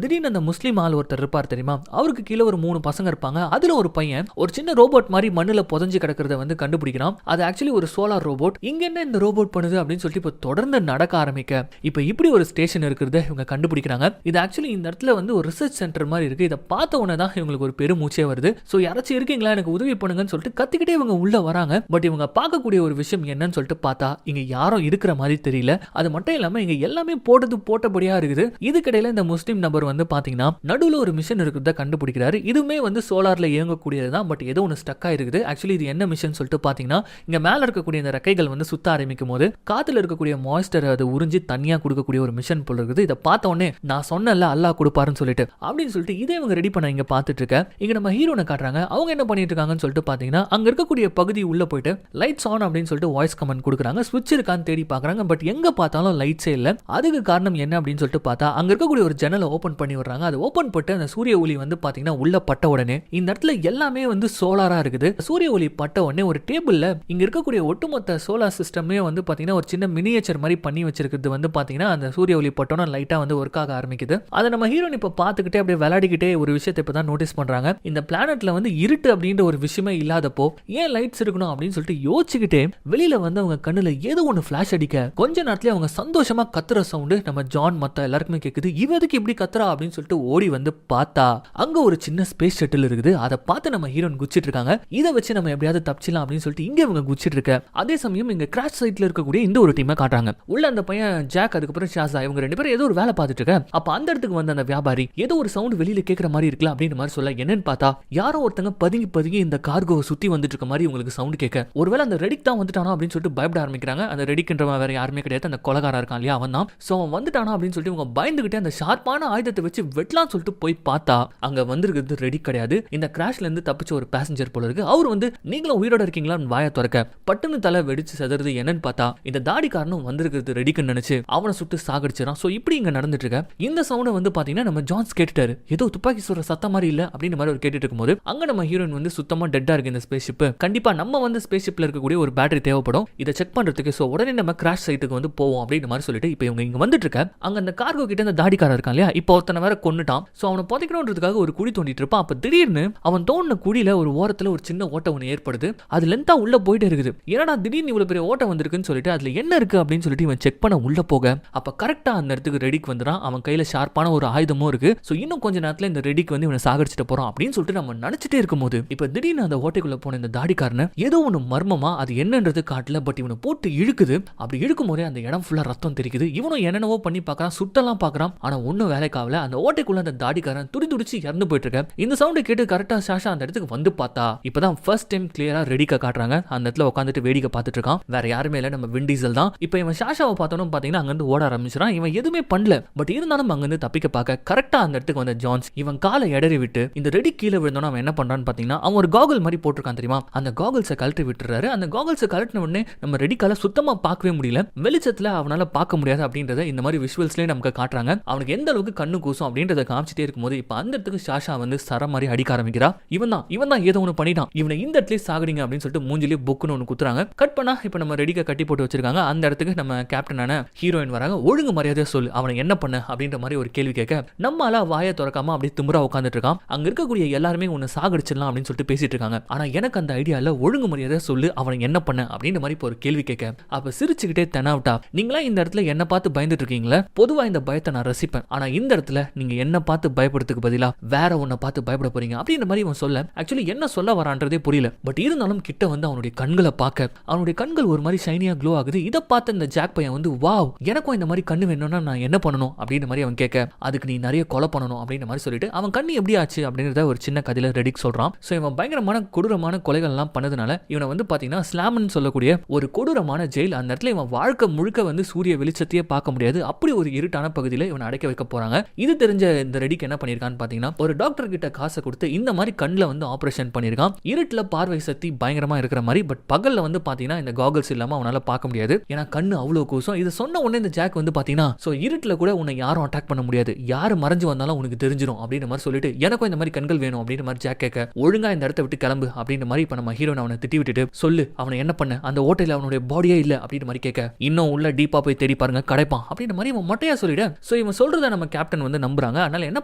A: திடீர்னு அந்த முஸ்லீம் ஆள் ஒருத்தர் இருப்பார் தெரியுமா, அவருக்கு கீழே ஒரு 3 பசங்க இருப்பாங்க. அதுல ஒரு பையன் ஒரு சின்ன ரோபோட் மாதிரி மண்ணுல புதஞ்சு கிடக்கிறத வந்து கண்டுபிடிக்கிறான். அது ஆக்சுவலி ஒரு சோலார் ரோபோட். இங்க என்ன இந்த ரோபோட் பண்ணுது அப்படின்னு சொல்லிட்டு இப்ப தொடர்ந்து நடக்க ஆரம்பிக்க இப்ப இப்படி ஒரு ஸ்டேஷன் இருக்கிறத இவங்க கண்டுபிடிக்கிறாங்க. இது ஆக்சுவலி இந்த இடத்துல வந்து ஒரு ரிசர்ச் சென்டர் மாதிரி இருக்கு. இதை பார்த்த உடனே தான் இவங்களுக்கு ஒரு பெரும் மூச்சே வருது. சோ யாராச்சும் இருக்கீங்களா, எனக்கு உதவி பண்ணுங்கன்னு சொல்லிட்டு கத்திக்கிட்டே இவங்க உள்ள வராங்க. பட் இவங்க பார்க்கக்கூடிய ஒரு விஷயம் என்னன்னு சொல்லிட்டு பார்த்தா இங்க யாரும் இருக்கிற மாதிரி தெரியல. அது மட்டும் இல்லாம இங்க எல்லாமே போட்டபடியா இருக்குது. இதுக்கிடையில இந்த முஸ்லீம் நபர் வந்து பாத்தீங்கன்னா நடுவுல ஒரு மிஷன் இருக்கிறத கண்டுபிடிக்கிறாரு. இதுவுமே வந்து சோலார்ல இயங்கக்கூடியதுதான். பட் ஏதோ ஒன்று ஸ்டக் ஆயிருக்குது. ஆக்சுவலி இது என்ன மிஷன் சொல்லிட்டு பாத்தீங்கன்னா இங்க மேல இருக்கக்கூடிய இந்த ரெக்கைகள் வந்து சுத்த ஆரம்பிக்கும் போது காத்துல இருக்கக்கூடிய மாய்ஸ்டர் அது உறிஞ்சி தனியா கொடுக்கக்கூடிய ஒரு மிஷன் போல இருக்குது. இதை பார்த்த உடனே நான் சொன்னல அல்லாஹ் கொடுப்பாருன்னு சொல்லிட்டு அப்படின்னு சொல்லிட்டு இதே இவங்க ரெடி பண்ண இங்க பாத்துட்டு இருக்க. இங்க நம்ம ஹீரோனை காட்டுறாங்க. அவங்க என்ன பண்ணிட்டு இருக்காங்கன்னு சொல்லிட்டு பாத்தீங்கன்னா அங்க இருக்கக்கூடிய பகுதி உள்ள போயிட்டு லைட்ஸ் ஆன் அப்படின்னு சொல்லிட்டு வாய்ஸ் கமெண்ட் கொடுக்குறாங்க. ஸ்விட்ச் இருக்கான்னு தேடி பாக்குறாங்க. பட் எங்க பார்த்தாலும் லைட்ஸே இல்ல. அதுக்கு காரணம் என்ன அப்படின்னு சொல்லிட்டு பார்த்தா அங்க இருக்கக்கூடிய ஒரு ஜன்னலை ஓபன் பண்ணி விடுறாங்க. அது ஓபன் போட்டு அந்த சூரிய ஒளி வந்து பாத்தீங்கன்னா உள்ள பட்ட உடனே இந்த இடத்துல எல்லாமே வந்து சோலாரா இருக்குது. சூரிய ஒளி பட்ட உடனே ஒரு டேபிள்ல இங்க இருக்கக்கூடிய ஒட்டுமொத்த சோலார் சிஸ்டமே வந்து பாத்தீங்கன்னா ஒரு சின்ன மினியேச்சர் மாதிரி பண்ணி வச்சிருக்கிறது வந்து பாத்தீங்கன்னா அந்த சூரிய ஒளி பட்டோன லைட்டா வந்து ஒர்க் ஆக ஆரம்பிக்குது. அதை நம்ம ஹீரோன் இப்ப பாத்துக்கிட்டே அப்படியே விளையாடிக்கிட்டே ஒரு விஷயத்தை இப்பதான் நோட்டீஸ் பண்றாங்க. இந்த பிளானட்ல வந்து இருட்டு அப்படின்ற ஒரு விஷயமே இல்லாதப்போ ஏன் லைட்ஸ் இருக்கணும் அப்படின்னு சொல்லிட்டு யோசிச்சுக்கிட்டே வெளியில வந்து அவங்க கண்ணுல ஏதோ ஒன்னு பிளாஷ் அடிக்க கொஞ்ச நேரத்துல அவங்க சந்தோஷமா கத்துற சவுண்டு நம்ம ஜான் மத்த எல்லாருக்குமே கேக்குது. இவதுக்கு இப்படி கத்துறா அப்படின்னு சொல்லிட்டு ஓடி வந்து பார்த்தா அங்க ஒரு சின்ன ஸ்பேஸ் ஷட்டில் இருக்குது. அதை பார்த்து நம்ம ஹீரோன் குச்சிட்டு இருக்காங்க. இதை வச்சு நம்ம எப்படியாவது தப்பிச்சிடலாம் அப்படின்னு சொல்லிட்டு இங்க இவங்க குச்சிட்டு இருக்க. அதே சமயம் இங்க கிராஷ் சைட்ல இருக்கக்கூடிய இந்த ஒரு டீமை காட்டுறாங்க. உள்ள அந்த பையன் ஜாக் அதுக்கப்புறம் ஷாசா இவங்க 2 பேரும் ஏதோ ஒரு வேலை பார்த்துட்டு இருக்க. அப்ப அந்த இடத்துக்கு வந்து அந்த வியாபாரி ஏதோ ஒரு சவுண்ட் வெளியில கேட்கிற மாதிரி இருக்குல்ல அப்படின்னு மாதிரி சொல்ல என்னன்னு பார்த்தா யாரோ ஒருத்தங்க பதுங்கி இந்த கார்கோவை சுத்தி வந்துட்டு இருக்க மாதிரி உங்களுக்கு சவுண்ட் கேட்க ஒருவேளை அந்த ரெடிக் தான் வந்துட்டானா அப்படின்னு சொல்லிட்டு பயப்பட ஆரம்பிக்கிறாங்க. அந்த ரெடிக்ன்றவன் வேற யாருமே கிடையாது, அந்த கொலகாரா இருக்கான் இல்லையா அவன் தான். சோ அவன் வந்துட்டானா அப்படின்னு சொல்லிட்டு இவங்க பயந்துகிட்டே அந்த ஷார்ப்பான ஆயுதத்தை வச்சு வெட்டலாம் சொல்லிட்டு போய் பார்த்தா அங்க வந்திருக்கிறது ரெடி கிடையாது. இந்த கிராஷ்ல இருந்து தப்பிச்ச ஒரு பேசஞ்சர் போல இருக்கு. அவர் வந்து நீங்களும் உயிரோட இருக்கீங்களான்னு வாயை திறக்க பட்டுன்னு தலை வெடிச்சு செதறது. என்னன்னு பார்த்தா இந்த தாடிக்காரனும் வந்திருக்கிறது ரெடிக்குன்னு நினைச்சு அவனை சுட்டு சாகடிச்சிடான். சோ இப்படி இங்க நடந்துட்டு இருக்க. இந்த சவுண்ட் வந்து பாத்தீங்கன்னா நம்ம ஜான்ஸ் கேட்டுட்டாரு. ஏதோ துப்பாக்கி சொல்ற சத்தம் மாதிரி இல்ல அப்படின்னு மாதிரி ஒரு கேட்டுட்டு இருக்கும்போது அங்க நம்ம ஹீரோயின் வந்து சுத்தமா டெட்டா இருக்கு. இந்த ஸ்பேஸ் ஷிப் கண்டிப்பா நம்ம வந்து ஸ்பேஸ் ஷிப்ல இருக்கக்கூடிய ஒரு பேட்டரி தேவைப்படும் இதை செக் பண்றதுக்கு. சோ உடனே நம்ம கிராஷ் சைட்டுக்கு வந்து போவோம் அப்படின்னு மாதிரி சொல்லிட்டு இப்போ இவங்க இங்க வந்துட்டு இருக்க. அங்க அந்த கார்கோ கிட்ட அந்த தாடிக்காரன் இருக்கான் இல்லையா, இப்போ ஒருத்தனை வேற கொன்னுட்டான். சோ அவனை புதைக்கணும்ன்றதுக்காக ஒரு குழி தோண்டிட்டு இருப்பான். அப்ப திடீர்னு அவன் தோண்டின குழியில ஒரு ஓரத்துல ஒரு சின்ன ஓட்டை ஒன்று ஏற்படுது. அது லென்த்தா உள்ள போயிட்டே இருக்குது. ஏன்னா திடீர்னு இவ்வளவு பெரிய ஓட்டம் வந்திருக்குன்னு சொல்லிட்டு அதுல என்ன இருக்கு அப்படின்னு சொல்லிட்டு இவன் செக் பண்ண உள்ள போக அப்ப கரெக்டா அந்த இடத்துக்கு ரெடிக்கு வந்துறான். அவன் கையில ஷார்ப்பான ஒரு ஆயுதமும் இருக்கு. சோ இன்னும் கொஞ்ச நேரத்துல இந்த ரெடிக்கு வந்து இவனை சாகடிச்சிட்டு போறான் அப்படின்னு சொல்லிட்டு நம்ம நினைச்சிட்டே இருக்கும்போது இப்ப திடீர்னு அந்த ஓட்டைக்குள்ள போன இந்த தாடிக்காரன் ஏதோ ஒன்று மர்மமா அது என்னன்றது காட்டல. பட் இவனை போட்டு இழுக்குது. அப்படி இழுக்கும் போதே அந்த இடம் ஃபுல்லா ரத்தம் தெரிக்குது. இவனும் என்னென்னவோ பண்ணி பார்க்கறான், சுட்டெல்லாம் பார்க்கறான். ஆனா ஒன்னும் வேலைக்காகல. அந்த ஓட்டைக்குள்ள அந்த தாடிக்காரன் துடிச்சு இறந்து போயிட்டு இருக்க. இந்த சவுண்டை கேட்டு கரெக்டா சாஷா அந்த இடத்துக்கு வந்து பார்த்தா இப்பதான் ஃபர்ஸ்ட் டைம் கிளியரா ரெடிக்க காட்டுறாங்க. அந்த இடத்துல உட்காந்துட்டு வேடிக்கை பார்த்துட்டு இருக்கான். வேற யாருமே இல்ல, நம்ம வின் டீசல் தான். இப்போ இவன் சாஷாவை பார்த்தோன்னு பாத்தீங்கன்னா அங்க இருந்து ஓட ஆரம்பிச்சிடான். இவன் எதுவுமே பண்ணல. பட் இருந்தாலும் அங்க இருந்து தப்பிக்க பார்க்க கரெக்டா அந்த இடத்துக்கு வந்த ஜான்ஸ் இவன் காலை இடறி விட்டு இந்த ரெடி கீழே விழுந்தோன்னு அவன் என்ன பண்றான்னு பாத்தீங்கன்னா அவன் ஒரு காகல் மாதிரி போட்டிருக்கான் தெரியுமா, அந்த காகல்ஸை கழட்டி விட்டுறாரு. அந்த காகல்ஸை கழட்டின உடனே நம்ம ரெடிக்கால சுத்தமா பார்க்கவே முடியல. வெளிச்சத்துல அவனால பார்க்க முடியாது அப்படின்றத இந்த மாதிரி விஷுவல்ஸ்லயே நமக்கு காட்டுறாங்க. அவனுக்கு எந்த அளவுக்கு கண்ணு கூசும் அப்படின்றத காமிச்சிட்டே இருக்கும்போது இப்ப அந்த இடத்துக்கு சாஷா வந்து சர மாதிரி அடிக்க ஆரம்பிக்கிறா. இவன் தான் ஏதோ ஒன்று பண்ணிட்டான், இவனை இந்த இடத்துல சாகடிங்க அப்படின்னு சொல்லிட்டு மூஞ்சிலே புக்குன்னு ஒன்று குத்துறாங்க. கட் பண்ணா இப்ப நம்ம ரெடிக்க கட்டி போட்டு வச்சிருக்காங்க. அந்த இடத்துக்கு நம்ம கேப்டனான ஹீரோயின் வராங்க. ஒழுங்கு மரியாதையா சொல்லு, அவனை என்ன பண்ண அப்படின்ற மாதிரி ஒரு கேள்வி கேட்க நம்மளால வாயை திறக்காம அப்படியே திமிரா உட்காந்துட்டு இருக்கான். அங்க இருக்கக்கூடிய எல்லாருமே உன்னை சாகடிச்சிடலாம் அப்படின்னு சொல்லிட்டு பேசிட்டு இருக்காங்க. ஆனா எனக்கு அந்த ஐடியா இல்ல, ஒழுங்கு மரியாதையா சொல்லு, அவனை என்ன பண்ண அப்படின்ற மாதிரி ஒரு கேள்வி கேட்க அப்ப சிரிச்சுக்கிட்டே தெனாவிட்டா, நீங்களா இந்த இடத்துல என்ன பார்த்து பயந்துட்டு இருக்கீங்களா, பொதுவா இந்த பயத்தை நான் ரசிப்பேன், ஆனா இந்த இடத்துல நீங்க என்ன பார்த்து பயப்படுறதுக்கு பதிலா வேற ஒன்ன பார்த்து பயப்பட போறீங்க அப்படின்ற மாதிரி அவன் சொல்ல ஆக்சுவலி என்ன சொல்ல வரான்றதே புரியல. பட் இருந்தாலும் கிட்ட வந்து அவனுடைய கண்களை பார்க்க அவனுடைய கண்கள் ஒரு மாதிரி ஷைனியா க்ளோ ஆகுது. இதை பார்த்த இந்த ஜாக் பையன் வந்து வாவ், எனக்கும் இந்த மாதிரி கண்ணு வேணும்னா நான் என்ன பண்ணணும் அப்படின்ற மாதிரி அவன் கேட்க அதுக்கு நீ நிறைய கொலை பண்ணணும் அப்படின்ற மாதிரி சொல்லிட்டு அவன் கண்ணு எப்படி ஆச்சு அப்படின்றத ஒரு சின்ன கதையில ரெடிக் சொல்றான். சோ இவன் பயங்கரமான கொடூரமான கொலைகள் எல்லாம் பண்ணதுனால இவனை வந்து பாத்தீங்கன்னா ஸ்லாம்னு சொல்லக்கூடிய ஒரு கொடூரமான ஜெயில், அந்த இடத்துல இவன் வாழ்க்கை முழுக்க வந்து சூரிய வெளிச்சத்தையே பார்க்க முடியாது, அப்படி ஒரு இருட்டான பகுதியில இவன் அடைக்க வைக்க போறாங்க. இது தெரிஞ்ச இந்த ரெடிக்கு என்ன பண்ணிருக்கான்னு பாத்தீங்கன்னா ஒரு டாக்டர் கிட்ட காசை கொடுத்து இந்த மாதிரி கண்ணில் வந்து ஆபரேஷன் பண்ணிருக்கான். இருட்டுல பார்வை சக்தி பயங்கரமா இருக்கிற மாதிரி, பட் பகல்ல வந்து பாத்தீங்கன்னா இந்த காகல்ஸ் இல்லாம அவனால பார்க்க முடியாது, ஏன்னா கண்ணு அவ்வளவு கூசம். இது சொன்ன உடனே இந்த ஜாக் வந்து பாத்தீங்கன்னா சோ இருட்டுல கூட உன்னை யாரும் அட்டாக் பண்ண முடியாது, யாரு மறைஞ்சு வந்தாலும் உனக்கு தெரிஞ்சிடும் அப்படின்ற மாதிரி சொல்லிட்டு எனக்கும் இந்த மாதிரி கண்கள் வேணும் அப்படின்ற மாதிரி ஜாக் கேட்க ஒழுங்கா இந்த இடத்த விட்டு கிளம்பு அப்படின்ற மாதிரி இப்ப நம்ம ஹீரோன் அவனை திட்டி விட்டுட்டு சொல்லு அவனை என்ன பண்ண, அந்த ஓட்டையில அவனுடைய பாடியே இல்ல அப்படின்ற மாதிரி கேட்க, இன்னும் உள்ள டீப்பா போய் தேடி பாருங்க கிடைப்பான் அப்படின்ற மாதிரி இவன் மொட்டையா சொல்லிட. சோ இவன் சொல்றத நம்ம கேப்டன் வந்து நம்புறாங்க. அதனால என்ன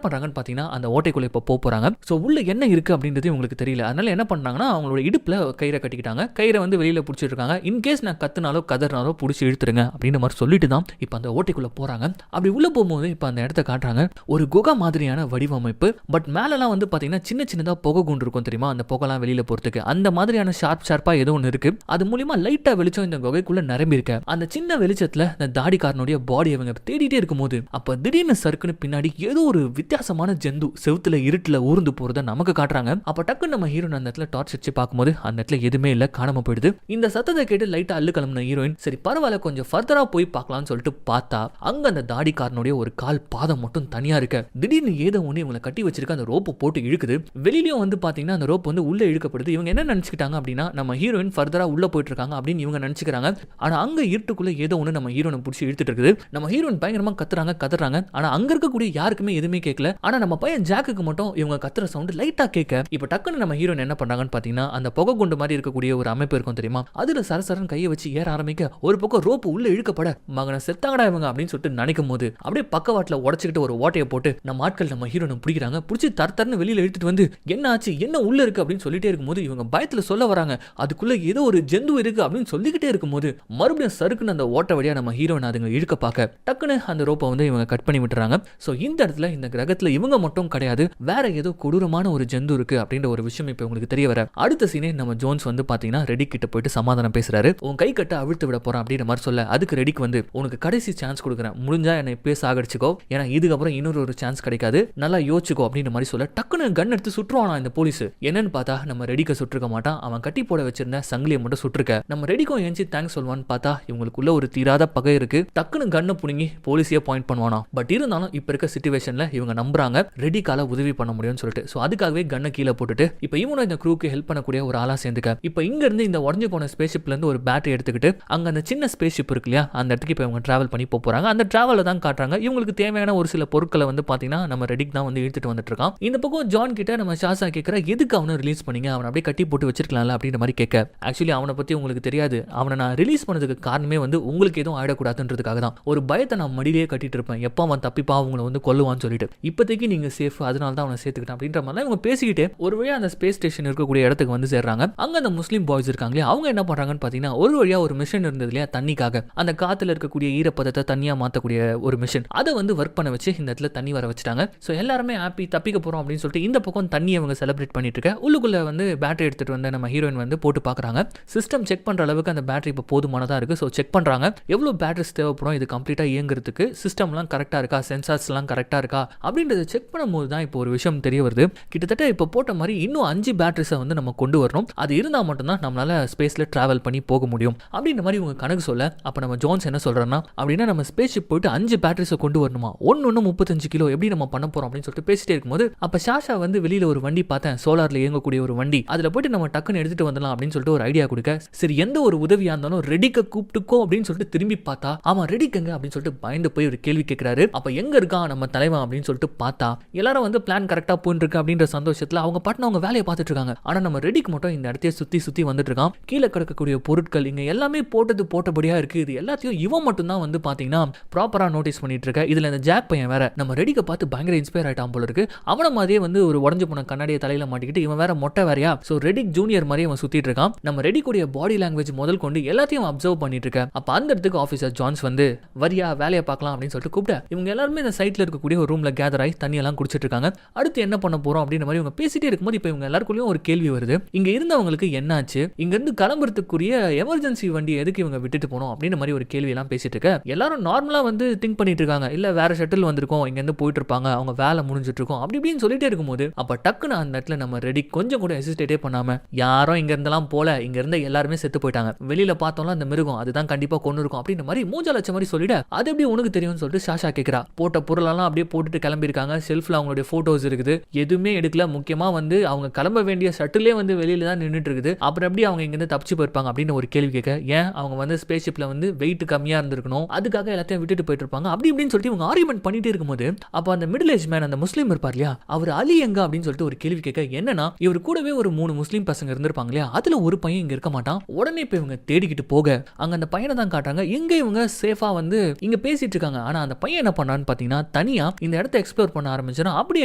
A: பண்றாங்கன்னு பாத்தீங்கன்னா அந்த ஓட்டைக்குள்ள இப்ப போறாங்க. சோ உள்ள என்ன இருக்கு அப்படின்றது உங்களுக்கு தெரியல. அதனால என்ன பண்றாங்கன்னா அவங்களோட இடுப்புல கயிறை கட்டிக்கிட்டாங்க. கயிறை வந்து வெளியில புடிச்சிட்டு இருக்காங்க. இன்கேஸ் நான் கத்துனாலோ கதறினாலோ புடிச்சு இழுத்துருங்க அப்படின்ற மாதிரி சொல்லிட்டு தான் இப்ப அந்த ஓட்டைக்குள்ள போறாங்க. அப்படி உள்ள போகும்போது இப்ப அந்த இடத்த காட்டுறாங்க. ஒரு குகை மாதிரியான வடிவமைப்பு. பட் மேலலாம் வந்து பாத்தீங்கன்னா சின்ன சின்னதா புகை குண்டு இருக்கும் தெரியுமா, அந்த புகைலாம் வெளியில போறதுக்கு அந்த மாதிரியான ஷார்ப்பா ஏதோ ஒன்று இருக்கு. அது மூலமா லைட்டா வெளிச்சம் இந்த குகைக்குள்ள நிரம்பி இருக்கு. அந்த சின்ன வெளிச்சத்துல இந்த தாடிக்காரனுடைய பாடி அவங்க தேடிட்டே இருக்கும்போது அப்ப திடீர்னு சறுக்குன்னு பின்னாடி ஏதோ ஒரு வித்தியாசமான ஜந்து செவுத்துல இருட்டுல ஊர்ந்து போறத நமக்கு காட்டுறாங்க. அப்ப டக்குன்னு நம்ம ஹீரோயின் அந்த இடத்துல டார்ச் வச்சு பார்க்கும்போது அந்த இடத்துல எதுவுமே இல்ல, காணாம போயிடுது. இந்த சத்தத்தை கேட்டு லைட்டா அள்ளு கிளம்பின ஹீரோயின் சரி பரவாயில்ல கொஞ்சம் ஃபர்தரா போய் பார்க்கலாம்னு சொல்லிட்டு பார்த்தா அங்க அந்த தாடிக்காரனுடைய ஒரு கால் பாதம் மட்டும் தனியா இருக்க. திடீர்னு ஏதோ ஒண்ணு இவங்களை கட்டி வச்சிருக்க அந்த ரோப்பு போட்டு இழுக்குது. வெளியிலயும் வந்து பாத்தீங்கன்னா அந்த ரோப் வந்து உள்ள இழுக்கப்படுது. இவங்க என்ன நினைச்சுக்கிட்டாங்க அப்படின்னா நம்ம ஹீரோயின் ஃபர்தரா உள்ள போயிட்டு இருக்காங்க அப்படின்னு இவங்க நினைச்சுக்கிறாங்க. ஆனா அங்க இருட்டுக்குள்ள ஏதோ ஒண்ணு நம்ம ஹீரோனை பிடிச்சி இழுத்துட்டு இருக்குது. நம்ம ஹீரோயின் பயங்கரமா கத்துறாங்க. ஆனா அங்க இருக்கக்கூடிய யாருக்குமே எதுவுமே கேட்கல. ஆனா நம்ம பையன் ஜாக்குக்கு மட்டும் இவங்க கத்துற சவுண்ட் லைட்டா கேட்க இப்ப டக்குன்னு நம்ம ஹீரோயின் என்ன பண்றாங்கன்னு பாத்தீங்கன்னா அந்த புகை குண்டு மாதிரி இருக்கக்கூடிய ஒரு அமைப்பு இருக்கும் தெரியுமா, அதுல சரசரன் கையை வச்சு ஏற ஆரம்பிக்க ஒரு பக்கம் ரோப்பு உள்ள இழுக்கப்பட மகனை செத்தாங்கடா இவங்க அப்படின்னு சொல்லிட்டு நினைக்கும் போது அப்படியே பக்கவாட்டுல உடச்சுக்கிட்டு ஒரு ஓட்டையை போட்டு நம்ம ஆட்கள் நம்ம ஹீரோனை பிடிக்கிறாங்க. பிடிச்சி தரத்தரன்னு வெளியில இழுத்துட்டு வந்து என்ன ஆச்சு என்ன உள்ள இருக்கு அப்படின்னு சொல்லிட்டே இருக்கும்போது இவங்க பயத்துல சொல்ல வராங்க அதுக்குள்ள ஏதோ ஒரு ஜந்து இருக்கு அப்படின்னு சொல்லிக்கிட்டே இருக்கும்போது மறுபடியும் சறுக்குன்னு அந்த ஓட்ட வழியா நம்ம ஹீரோயின் அதுங்க இழுக்க பார்க்க டக்குன்னு அந்த ரோப்பை வந்து இவங்க கட் பண்ணி விட்டுறாங்க. சோ இந்த இடத்துல இந்த கிரகத்துல இவங்க மட்டும் கிடையாது, வேற ஏதோ கொடூரமான ஒரு ஜந்து இருக்கு அப்படின்ற ஒரு விஷயம் இப்ப உங்களுக்கு தெரிய வர. அடுத்த சீனே நம்ம ஜோன்ஸ் வந்து பாத்தீங்கன்னா ரெடி கிட்ட போயிட்டு சமாதானம் பேசுறாரு. உன் கை கட்ட அவிழ்த்து விட போறான் அப்படின்ற மாதிரி சொல்ல அதுக்கு ரெடிக்கு வந்து உனக்கு கடைசி சான்ஸ் கொடுக்குறேன், முடிஞ்சா என்னை இப்பயே சாகடிச்சுக்கோ, ஏன்னா இதுக்கப்புறம் இன்னொரு சான்ஸ் கிடைக்காது, நல்லா யோசிச்சுக்கோ அப்படின்ற மாதிரி சொல்ல டக்குன்னு கன் எடுத்து சுற்றுவானா இந்த போலீஸ். என்னன்னு பார்த்தா நம்ம ரெடிக்க சுற்றுக்க மாட்டான், அவன் கட்டி போட வச்சிருந்த சங்கிலியை மட்டும் சுற்றுக்க. நம்ம ரெடிக்கும் ஏஞ்சி தேங்க்ஸ் சொல்வான்னு பார்த்தா இவங்களுக்குள்ள ஒரு தீராத பகை இருக்கு. டக்குன்னு கண்ணை புடுங்கி போலீஸையே பாயிண்ட் பண்ணுவானா. பட் இருந்தாலும் இப்ப இருக்க சிச்சுவேஷன்ல இவங்க நம்புறாங்க ரெடிக்கால உதவி பண்ண முடியும்னு சொல்லிட்டு. சோ அதுக்காகவே கண்ணை கீழே போட்டுட்டு இப்ப இவனும் இந்த க்ரூக்கு ஹெல்ப் பண்ணக்கூடிய ஒரு ஆளா சேர்ந்துக்க. இப்ப இங்க இருந்து இந்த உடஞ்சு போன ஸ்பேஸ் ஷிப்ல இருந்து ஒரு பேட்டரி எடுத்துக்கிட்டு அங்க அந்த சின்ன ஸ்பேஸ் ஷிப் இருக்கு இல்லையா அந்த இடத்துக்கு இப்ப இவங்க டிராவல் பண்ணி போறாங்க. அந்த டிராவல தான் காட்டுறாங்க. இவங்களுக்கு தேவையான ஒரு சில பொருட்களை வந்து பாத்தீங்கன்னா நம்ம ரெடிக் தான் வந்து இழுத்துட்டு வந்துட்டு இருக்கான். இந்த பக்கம் ஜான் கிட்ட நம்ம ஷாசா கேட்கிற எதுக்கு அவனை ரிலீஸ் பண்ணீங்க, அவனை அப்படியே கட்டி போட்டு வச்சிருக்கலாம்ல அப்படின்ற மாதிரி கேட்க. ஆக்சுவலி அவனை பத்தி உங்களுக்கு தெரியாது, அவனை நான் ரிலீஸ் பண்ணதுக்கு காரணமே வந்து உங்களுக்கு எதுவும் ஆயிடக்கூடாதுன்றதுக்காக தான். ஒரு பயத்தை நான் மடியிலேயே கட்டிட்டு இருப்பேன், எப்போ அவன் தப்பிப்பா அவங்களை வந்து கொல்லுவான்னு சொல்லிட்டு. இப்போதைக்கு நீங்க சேஃப், அதனால தான் அவனை சேர்த்துக்கிட்டான் அப்படின்ற மாதிரி இவங்க பேசிக்கிட்டே ஒரு வழியா அந்த ஸ்பேஸ் ஸ்டேஷன் இருக்கக்கூடிய இடத்துக்கு வந்து சேர்றாங்க. அங்க அந்த முஸ்லீம் பாய்ஸ் இருக்காங்களே அவங்க என்ன பண்றாங்கன்னு பாத்தீங்கன்னா ஒரு வழியா ஒரு மிஷன் இருந்தது இல்லையா தண்ணிக்காக, அந்த காத்துல இருக்கக்கூடிய ஈரப்பதத்தை தண்ணியா மாத்தக்கூடிய ஒரு மிஷன், அதை வந்து ஒர்க் பண்ண வச்சு இந்த இடத்துல தண்ணி வர வச்சுட்டாங்க. ஸோ எல்லாருமே ஹாப்பி தப்பிக்க போறோம் அப்படின்னு சொல்லிட்டு இந்த பக்கம் தண்ணியை அவங்க செலிப்ரேட் பண்ணிட்டு இருக்க. உள்ளுக்குள்ள வந்து பேட்டரி எடுத்துட்டு வந்து நம்ம ஹீரோயின் வந்து போட்டு பாக்குறாங்க. சிஸ்டம் செக் பண்ற அளவுக்கு அந்த பேட்டரி இப்போ போதுமானதா இருக்கு. ஸோ செக் பண்றாங்க எவ்வளவு பேட்டரிஸ் தேவைப்படும் இது கம்ப்ளீட்டா இயங்குறதுக்கு, சிஸ்டம்லாம் கரெக்டா இருக்கா, சென்சார்ஸ்லாம் கரெக்டா இருக்கா அப்படின்றத செக் பண்ணும்போது தான் இப்போ ஒரு விஷயம் தெரிய வருது. கிட்டத்தட்ட இப்போ போட்ட மாதிரி இன்னும் 5 பேட்டரிஸை வந்து நம்ம கொண்டு வரணும், அது இருந்தால் மட்டும்தான் நம்மளால ஸ்பேஸ்ல டிராவல் பண்ணி போக முடியும் அப்படின்ற மாதிரி இவங்க கணக்கு சொல்ல. அப்போ நம்ம ஜோன்ஸ் என்ன சொல்றோம்னா அப்படின்னா நம்ம ஸ்பேஸ் ஷிப் போயிட்டு 5 பேட்டரிஸை கொண்டு வரணுமா, ஒன்னு 35 கிலோ எப்படி நம்ம பண்ண போறோம் அப்படின்னு சொல்லிட்டு பேசிட்டே இருக்கும்போது அப்ப ஷாஷா வந்து வெளியில ஒரு வண்டி பார்த்தேன், சோலார்ல இயங்கக்கூடிய ஒரு வண்டி, அதுல போயிட்டு நம்ம டக்குன்னு எடுத்துட்டு வந்துடலாம் அப்படின்னு சொல்லிட்டு ஒரு ஐடியா கொடுக்க. சரி எந்த ஒரு உதவியா இருந்தாலும் ரெடிக்க கூப்பிட்டுக்கோ அப்படின்னு சொல்லிட்டு திரும்பி பார்த்தா அவன் ரெடிக்கங்க அப்படின்னு சொல்லிட்டு பயந்து போய் ஒரு கேள்வி கேட்கிறாரு. அப்ப எங்க இருக்கான் நம்ம தலைவன் அப்படின்னு சொல்லிட்டு பார்த்தா எல்லாரும் வந்து பிளான் கரெக்டா போயிட்டு இருக்கு அப்படின்ற சந்தோஷத்துல அவங்க பாட்டுன்னு அவங்க வேலையை பார்த்துட்டு இருக்காங்க. ஆனா நம்ம ரெடிக்கு மட்டும் இந்த இடத்தையே சுத்தி வந்துட்டு இருக்கான். கீழே கிடக்கக்கூடிய பொருட்கள் இங்க எல்லாமே போட்டபடியா இருக்கு. இது எல்லாத்தையும் இவன் மட்டும் தான் வந்து பாத்தீங்கன்னா ப்ராப்பரா நோட்டீஸ் பண்ணிட்டு இருக்க. இதுல இந்த ஜாக் பையன் வேற நம்ம ரெடிக்க பார்த்து பயங்கர இன்ஸ்பயர் ஆயிட்டான் போல இருக்கு. அவன மாதிரியே வந்து ஒரு உடஞ்சு போன கண்ணாடியை தலையில மாட்டிக்கிட்டு இவன் வேற மொட்டை வேறையா. சோ ரெடிக் ஜூனியர் மாதிரி அவன் சுத்திட்டு இருக்கான். நம்ம ரெடிக்குடைய பாடி லாங்குவேஜ் முதல் கொண்டு எல்லாத்தையும் அப்சர்வ் பண்ணிட்டு இருக்க. அப்ப அந்த இடத்துக்கு ஆபீசர் ஜான்ஸ் வந்து வரியா வேலையை பார்க்கலாம் அப்படின்னு சொல்லிட்டு கூப்பிட்டு இவங்க எல்லாருமே இந்த சைட்ல இருக்கக்கூடிய ஒரு ரூம்ல கேதர் ஆகி தண்ணி எல்லாம் குடிச்சிட்டு இருக்காங்க. அடுத்து என்ன பண்ண போறோம் அப்படின்ற மாதிரி இவங்க பேசிட்டே இருக்கும்போது இப்ப இவங்க எல்லாருக்குள்ளயும் ஒரு கேள்வி வருது, இங்க இருந்தவங்களுக்கு என்னாச்சு, இங்க இருந்து கிளம்புறதுக்குரிய எமர்ஜென்சி வண்டி எதுக்கு இவங்க விட்டுட்டு போனோம் அப்படின்ற மாதிரி ஒரு கேள்வி எல்லாம் பேசிட்டு இருக்க. எல்லாரும் நார்மலா வந்து திங்க் பண்ணிட்டு இருக்காங்க, இல்ல வேற ஷட்டில் வந்திருக்கோம், இங்க இருந்து போயிட்டு இருப்பாங்க, அவங்க வேலை முடிஞ்சிட்டு இருக்கும் அப்படி இப்படின்னு சொல்லிட்டே இருக்கும்போது அப்ப டக்குன்னு அந்த இடத்துல நம்ம ரெடி கொஞ்சம் கூட ஹெசிடேட்டே பண்ணாம யாரும் இங்க இருந்தெல்லாம் போல, இங்க இருந்த எல்லாருமே செத்து போயிட்டாங்க, வெளியில பார்த்தோம்ல அந்த மிருகம் அதுதான் கண்டிப்பா கொண்டு இருக்கும் அப்படின்ற மாதிரி மூஞ்சா லட்சம் மாதிரி சொல்லிட. அது எப்படி உனக்கு தெரியும்னு சொல்லிட்டு ஷாஷா கேட்கிறா. போட்ட பொருளெல்லாம் அப்படியே போட்டுட்டு கிளம்பி இருக்காங்க. செல்ஃப்ல அவங்களுடைய போட்டோஸ் இருக்குது, எதுவுமே எடுக்கல. முக்கியமா வந்து அவங்க கிளம்ப வேண்டிய ஷட்டிலே வந்து வெளியில தான் நின்றுட்டு இருக்குது. அப்புறம் எப்படி அவங்க இங்க இருந்து தப்பிச்சு போயிருப்பாங்க அப்படின்னு ஒரு கேள்வி கேட்க. ஏன் அவங்க வந்து ஸ்பேஸ் ஷிப்ல வந்து வெயிட் கம்மியா இருந்திருக்கணும், அதுக்காக எல்லாத்தையும் விட்டுட்டு போயிட்டு இருப்பாங்க அப்படி இப்படின்னு சொல்லிட்டு இவங்க ஆர்குமெண்ட் பண்ணிட்டே இருக்கும்போது அப்ப அந்த மிடில் ஏஜ் மேன் அந்த முஸ்லீம் இருப்பார் இல்லையா அவர் அலி எங்க அப்படின்னு சொல்லிட்டு ஒரு கேள்வி கேட்க. என்னன்னா இவர் கூடவே ஒரு 3 முஸ்லீம் பசங்க இருந்திருப்பாங்க இல்லையா, அதுல ஒரு பையன் இங்க இருக்க மாட்டான். உடனே இப்ப இவங்க தேடிக்கிட்டு போக அங்க அந்த பையனை தான் காட்டுறாங்க. எங்க இவங்க சேஃபா வந்து இங்க பேசிட்டு இருக்காங்க. ஆனா அந்த பையன் என்ன பண்ணான்னு பாத்தீங்கன்னா தனியா இந்த இடத்தை எக்ஸ்ப்ளோர் பண்ண ஆரம்பிச்சான். அப்படி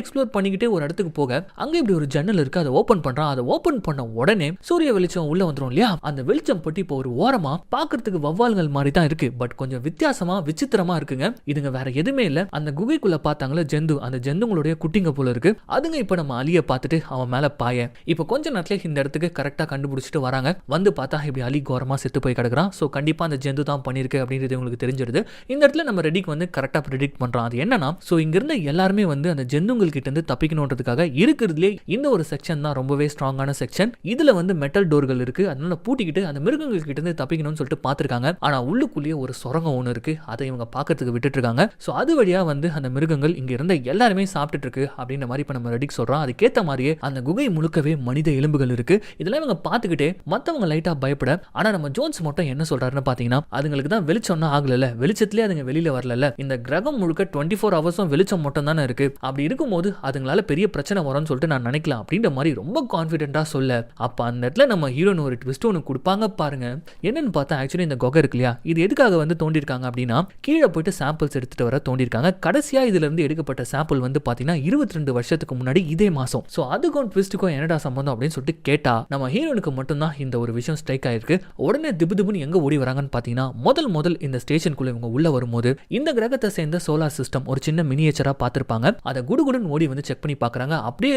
A: எக்ஸ்ப்ளோர் பண்ணிக்கிட்டே ஒரு இடத்துக்கு போக அங்க இப்படி ஒரு ஜன்னல் இருக்கு. அதை ஓபன் பண்றான். அதை ஓபன் பண்ண உடனே சூரிய வெளிச்சம் உள்ள வந்துரும் இல்லையா. அந்த வெளிச்சம் பட்டு இப்போ ஒரு ஓரமா பாக்குறதுக்கு வவ்வால்கள் மாதிரி தான் இருக்கு. பட் கொஞ்சம் வித்தியாசமா விசித்திரமா இருக்குங்க. இதுங்க வேற எதுவுமே இல்ல. அந்த குகைக்குள்ள பார்த்தாங்களே ஜந்து, அந்த ஜந்துங்களுடைய குட்டிங்க போல இருக்கு. அதுங்க இப்ப நம்ம அலியை பார்த்துட்டு அவன் மேல பாய. இப்ப கொஞ்ச நேரத்துல இந்த இடத்துக்கு கரெக்டா கண்டுபிடிச்சிட்டு வராங்க. வந்து பார்த்தா இப்படி அலி கோரமா செத்து போய் கிடக்குறான். சோ கண்டிப்பா அந்த ஜந்து தான் பண்ணிருக்கு அப்படின்றது உங்களுக்கு தெரிஞ்சிருது. இந்த இடத்துல நம்ம ரெடிக்கு வந்து கரெக்டா ப்ரெடிக்ட் பண்றான். அது என்னன்னா, சோ இங்க இருந்த எல்லாருமே வந்து அந்த ஜந்துங்கள் கிட்ட இருந்து தப்பிக்கணும்ன்றதுக்காக இருக்கிறதுலே இந்த ஒரு செக்ஷன் தான் ரொம்பவே ஸ்ட்ராங்கான செக்ஷன். இதுல வந்து மெட்டல் டோர்கள் இருக்கு. அதனால பூட்டிக்கிட்டு அந்த மிருகங்கள் கிட்ட இருந்து தப்பிக்கணும்னு சொல்லிட்டு பாத்துருக்காங்க. ஆனா உள்ளுக்குள்ளேயே ஒரு சுரங்கம் ஒன்று இருக்கு. அதை இவங்க பாக்கிறதுக்கு விட்டுட்டு இருக்காங்க. சோ அது வழியா வந்து அந்த மிருகங்கள் இங்க இருந்த எல்லாருமே சாப்பிட்டுட்டு இருக்கு அப்படின்ற மாதிரி இப்ப நம்ம ரெடிக் சொல்றோம். அதுக்கேத்த மாதிரியே அந்த குகை முழுக்கவே மனித எலும்புகள் இருக்கு. இதெல்லாம் இவங்க பாத்துக்கிட்டே மத்தவங்க லைட்டா பயப்பட, ஆனா நம்ம ஜோன்ஸ் மட்டும் என்ன சொல்றாருன்னு பாத்தீங்கன்னா, அதுங்களுக்கு தான் வெளிச்சம்னா ஆகல, வெளிச்சத்திலே அதுங்க வெளியில வரல, இந்த கிரகம் முழுக்க 24 ஹவர்ஸும் வெளிச்சம் மட்டும் தானே இருக்கு. அப்படி இருக்கும்போது அதுங்களால பெரிய பிரச்சனை வரும்னு சொல்லிட்டு நான் நினைக்கலாம் அப்படின்ற மாதிரி ரொம்ப கான்பிடென்ட்டா சொல்ல, அப்ப அந்த இடத்துல நம்ம ஹீரோன் ஒரு ட்விஸ்ட் ஒன்று கொடுப்பாங்க பாருங்க. என்னன்னு பார்த்தா ஆக்சுவலி இந்த குகை இருக்கு இல்லையா, இது எதுக்காக வந்து தோண்டிருக்காங்க அப்படின்னா கீழே போயிட்டு சாம்பிள்ஸ் எடுத்துட்டு வர தோண்டிருக்காங்க. கடைசியா இதுல இருந்து எடுக்கப்பட்ட சாம்பிள் வந்து பாத்தீங்கன்னா 22 வருஷத்துக்கு முன்னாடி இதே மாசம். சோ அதுக்கும் ட்விஸ்ட்டுக்கும் என்னடா சம்பந்தம் அப்படின்னு சொல்லிட்டு கேட்டா நம்ம ஹீரோனுக்கு மட்டும்தான் இந்த ஒரு விஷயம் ஸ்ட்ரைக் ஆயிருக்கு. உடனே திபுதிபுன்னு எங்க ஓடி வராங்கன்னு பாத்தீங்கன்னா முதல் இந்த ஸ்டேஷனுக்குள்ள இவங்க உள்ள வரும்போது இந்த கிரகத்தை சேர்ந்த சோலார் சிஸ்டம் ஒரு சின்ன மினியேச்சரா பார்த்திருப்பாங்க. அதை குடுகுடுன்னு ஓடி வந்து செக் பண்ணி பாக்குறாங்க. அப்படியே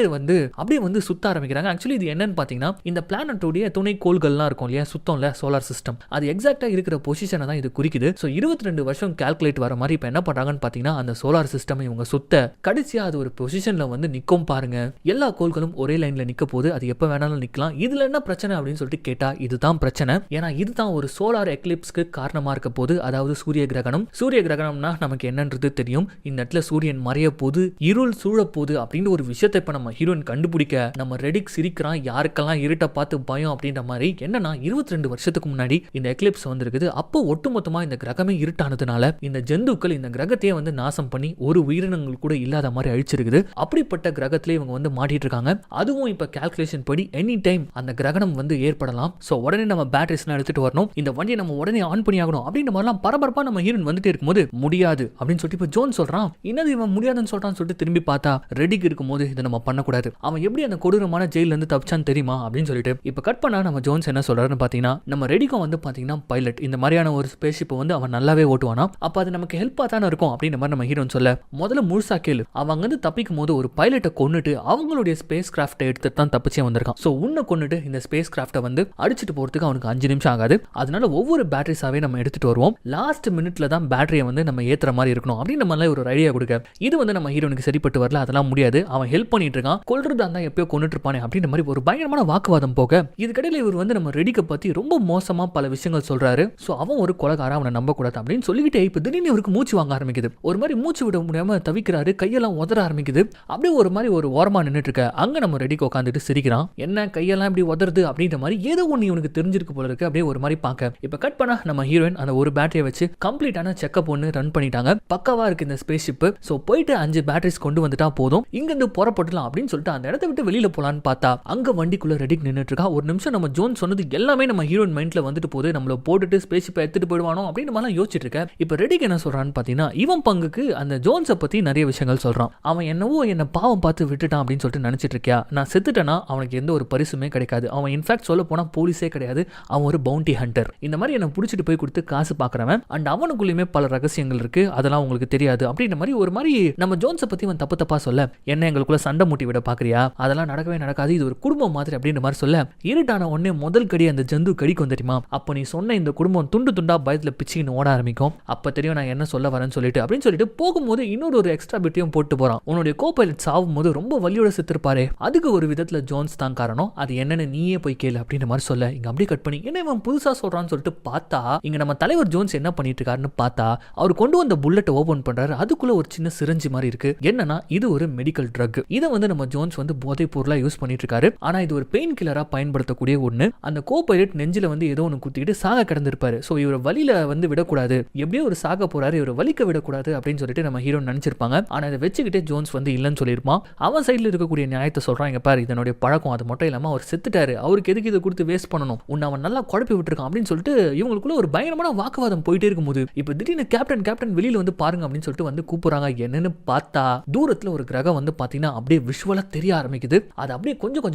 A: வந்து சுத்த ஆரம்பிக்கிறாங்க. ஆக்சுவலி இது என்னன்னு பாத்தீங்கன்னா இந்த பிளானட்டோடைய துணை கோள்கள்லாம் இருக்கும் இல்லையா, சுத்தம்ல சோலார் சிஸ்டம், அது எக்ஸாக்டா இருக்கிற பொசிஷனை தான் இது குறிக்குது. சோ 22 வருஷம் கால்குலேட் வர மாதிரி இப்ப என்ன பண்றாங்கன்னு பாத்தீங்கன்னா அந்த சோலார் சிஸ்டம் இவங்க சுத்த கடைசியா அது ஒரு பொசிஷன்ல வந்து நிக்கும் பாருங்க. எல்லா கோள்களும் ஒரே லைன்ல நிக்க போது, அது எப்ப வேணாலும் நிக்கலாம். இதுல என்ன பிரச்சனை அப்படின்னு சொல்லிட்டு கேட்டா இதுதான் பிரச்சனை. ஏன்னா இதுதான் ஒரு சோலார் எக்லிப்ஸ்க்கு காரணமா இருக்க போது. அதாவது சூரிய கிரகணம். சூரிய கிரகணம்னா நமக்கு என்னன்றது தெரியும். இந்த இடத்துல சூரியன் மறைய போது, இருள் சூழ போது அப்படின்னு ஒரு விஷயத்தை இப்ப நம்ம ஹீரோயின் கண்டுபிடிக்க நம்ம ரெடிக் சிரிக்கிறான். யாருக்கெல்லாம் இருட்ட பார்த்து பயம் அப்படின்ற மாதிரி. என்னன்னா 22 வருஷத்துக்கு முன்னாடி இந்த எக்லிப்ஸ் வந்திருக்குது. அப்போ ஒட்டுமொத்தமா இந்த கிரகமே இருட்டானதுனால இந்த ஜந்துக்கள் இந்த கிரகத்தையே வந்து நாசம் பண்ணி ஒரு உயிரினங்கள் கூட இல்லாத மாதிரி அழிச்சிருக்குது. அப்படிப்பட்ட கிரகத்திலே இவங்க வந்து மாட்டிட்டு இருக்காங்க. அதுவும் இப்ப கால்குலேஷன் படி எனி டைம் அந்த கிரகணம் வந்து ஏற்படலாம். சோ உடனே நம்ம பேட்டரிஸ் எடுத்துட்டு வரணும், இந்த வண்டியை நம்ம உடனே ஆன் பண்ணி ஆகணும் அப்படின்ற மாதிரிலாம் பரபரப்பா நம்ம ஹீரோயின் வந்துட்டே இருக்கும்போது முடியாது அப்படின்னு சொல்லிட்டு இப்ப ஜோன் சொல்றான். என்னது இவன் முடியாதுன்னு சொல்றான்னு சொல்லிட்டு திரும்பி பார்த்தா ரெடிக்கு இருக்கும்போது இதை நம்ம பண்ணக்கூடாது, அவன் எப்படி அந்த கொடூரமான ஜெயில இருந்து தப்பிச்சான்னு தெரியுமா அப்படின்னு சொல்லிட்டு இப்ப கட் பண்ணா நம்ம ஜோன்ஸ் என்ன சொல்றாருன்னு பாத்தீங்கன்னா, நம்ம ரெடிக்கும் வந்து பாத்தீங்கன்னா பைலட் இந்த மாதிரியான ஒரு ஸ்பேஸ்ஷிப்பை வந்து அவன் நல்லாவே ஓட்டுவானா. அப்ப அது நமக்கு ஹெல்ப்பா தானே இருக்கும் அப்படின்ற மாதிரி நம்ம ஹீரோன் சொல்ல, முதல்ல முழுசா கேளு, அவங்க வந்து தப்பிக்கும் போது ஒரு பைலட்டை கொன்னுட்டு அவங்களுடைய ஸ்பேஸ் கிராஃப்டை எடுத்துட்டு தான் தப்பிச்சே வந்திருக்கான். சோ உன்னை கொன்னுட்டு இந்த ஸ்பேஸ் கிராஃப்டை வந்து அடிச்சுட்டு போறதுக்கு அவனுக்கு 5 நிமிஷம் ஆகாது. அதனால ஒவ்வொரு பேட்டரிஸாவே நம்ம எடுத்துட்டு வருவோம். லாஸ்ட் மினிட்ல தான் பேட்டரியை வந்து நம்ம ஏத்துற மாதிரி இருக்கணும் அப்படின்னு நம்ம ஒரு ஐடியா கொடுக்க, இது வந்து நம்ம ஹீரோனுக்கு சரிப்பட்டு வரல. அதெல்லாம் முடியாது, அவன் ஹெல்ப் பண்ணிட்டு இருக்கான், கொல்றதா இருந்தா எப்பயோ கொன்னுட்டு இருப்பானே அப்படின்ற மாதிரி ஒரு பயங்கரமான வாக்குவாதம் போக, இதுக்கடையில இவர் வந்து நம்ம ரெடிக்க பத்தி ரொம்ப மோசமா பல விஷயங்கள் சொல்றாரு. சோ அவன் ஒரு கொலைகாரன், அவனை நம்ப கூடாது அப்படின்னு சொல்லிக்கிட்டே இப்ப திடீர்னு இவருக்கு மூச்சு வாங்க ஆரம்பிக்குது. ஒரு மாதிரி மூச்சு விட முடியாம தவிக்கிறாரு, கையெல்லாம் உதற ஆரம்பிக்குது. அப்படியே ஒரு மாதிரி ஒரு ஓரமா நின்னுட்டு இருக்க அங்க நம்ம ரெடிக்கு உட்காந்துட்டு சிரிக்கிறான். என்ன கையெல்லாம் இப்படி உதறது அப்படின்ற மாதிரி ஏதோ ஒண்ணு இவனுக்கு தெரிஞ்சிருக்கு போல இருக்கு. அப்படியே ஒரு மாதிரி பார்க்க இப்ப கட் பண்ணா நம்ம ஹீரோயின் அந்த ஒரு பேட்டரியை வச்சு கம்ப்ளீட்டான செக்அப் ஒன்று ரன் பண்ணிட்டாங்க. பக்காவா இருக்கு இந்த ஸ்பேஸ் ஷிப். சோ போயிட்டு 5 பேட்டரிஸ் கொண்டு வந்துட்டா போதும், இங்க இருந்து புறப்படலாம் அப்படின்னு சொல்லிட்டு அந்த இடத்தை விட்டு வெளியில போலான்னு பார்த்தா அங்க வண்டிக்குள்ள ரெடிக் நின்னுட்டு இருக்கா. ஒரு நிமிஷம் நம்ம ஜோன் சொன்னது எல்லாமே நம்ம ஹீரோயின் மைண்ட்ல வந்துட்டு போகுது. நம்மள போட்டுட்டு ஸ்பேஸ் ஷிப்பை எடுத்துட்டு போயிடுவானோ அப்படின்னு மாதிரி யோசிச்சுட்டு இருக்க. இப்ப ரெடிக் என்ன சொல்றான்னு பாத்தீங்கன்னா, இவன் பங்குக்கு அந்த ஜோன்ஸை பத்தி நிறைய விஷயங்கள் சொல்றான். அவன் என்னவோ என்ன பாவம் பார்த்து விட்டுட்டான் அப்படின்னு சொல்லிட்டு நினைச்சிட்டு இருக்கியா, நான் செத்துட்டேன்னா அவனுக்கு எந்த ஒரு பரிசுமே கிடைக்காது. அவன் இன்ஃபேக்ட் சொல்ல போனா போலீஸே கிடையாது, அவன் ஒரு பவுண்டி ஹண்டர். இந்த மாதிரி என்ன பிடிச்சிட்டு போய் கொடுத்து காசு பாக்குறவன். அண்ட் அவனுக்குள்ளயுமே பல ரகசியங்கள் இருக்கு, அதெல்லாம் உங்களுக்கு தெரியாது அப்படின்ற மாதிரி ஒரு மாதிரி நம்ம ஜோன்ஸை பத்தி அவன் தப்பா சொல்ல, என்ன எங்களுக்குள்ள சண்டை மூட்டி விட பாக்குறியா, அதெல்லாம் நடக்கவே நடக்காது, இது ஒரு குடும்பம் மாதிரி அப்படின்ற மாதிரி சொல்ல, இருட்டான உடனே முதல் கடி அந்த ஜந்து கடிக்கும் தெரியுமா. அப்போ நீ சொன்ன இந்த குடும்பம் துண்டு துண்டா பயத்துல பிச்சுன்னு ஓட ஆரம்பிக்கும். அப்ப தெரியும் நான் என்ன சொல்ல வரேன்னு சொல்லிட்டு அப்படின்னு சொல்லிட்டு போகும்போது இன்னொரு எக்ஸ்ட்ரா பிட்டையும் போட்டு போறான். உன்னுடைய கோபைலட் சாவும் போது ரொம்ப வலியோட செத்துருப்பாரு, அதுக்கு ஒரு விதத்துல ஜோன்ஸ் தான் காரணம், அது என்னன்னு நீயே போய் கேளு அப்படின்ற மாதிரி சொல்ல, இங்க அப்படியே கட் பண்ணி என்ன இவன் புதுசா சொல்றான்னு சொல்லிட்டு பார்த்தா இங்க நம்ம தலைவர் ஜோன்ஸ் என்ன பண்ணிட்டு இருக்காருன்னு பார்த்தா அவர் கொண்டு வந்த புல்லட்டை ஓபன் பண்றாரு. அதுக்குள்ள ஒரு சின்ன சிரஞ்சி மாதிரி இருக்கு. என்னன்னா இது ஒரு மெடிக்கல் ட்ரக். இதை வந்து நம்ம ஜோன்ஸ் வந்து போதைப் பொருளா யூஸ் பண்ணிட்டு இருக்காரு. ஆனா இது ஒரு பெயின் கில்லரா பயன்படுத்தக்கூடிய ஒண்ணு. அந்த கோபைலட் நெஞ்சில வந்து ஏதோ ஒன்று குத்திக்கிட்டு சாக கிடந்திருப்பாரு. சோ இவர் வலியில வந்து விடக்கூடாது, எப்படியோ ஒரு சாக போறாரு, இவர் வலிக்க விடக்கூடாது அப்படின்னு சொல்லிட்டு நம்ம ஹீரோ நினைச்சிருப்பாங்க. ஆனா இதை வச்சுக்கிட்டே ஜோன்ஸ் வந்து இல்லைன்னு சொல்லியிருப்பான். அவன் சைட்ல இருக்கக்கூடிய நியாயத்தை சொல்றான், இங்க பாரு இதனுடைய பழக்கம், அது மட்டும் இல்லாம அவர் செத்துட்டாரு, இருக்காரு, அவருக்கு எதுக்கு இதை கொடுத்து வேஸ்ட் பண்ணணும், உன்னை அவன் நல்லா குழப்பி விட்டுருக்கான் அப்படின்னு சொல்லிட்டு இவங்களுக்குள்ள ஒரு பயங்கரமான வாக்குவாதம் போயிட்டே இருக்கும்போது இப்போ திடீர்னு கேப்டன் வெளியில வந்து பாருங்க அப்படின்னு சொல்லிட்டு வந்து கூப்பிடுறாங்க. என்னன்னு பார்த்தா தூரத்துல ஒரு கிரகம் வந்து பாத்தீங்கன்னா அப்படியே விஷுவலா தெரிய ஆரம்பிக்குது. அது அப்படியே கொஞ்சம்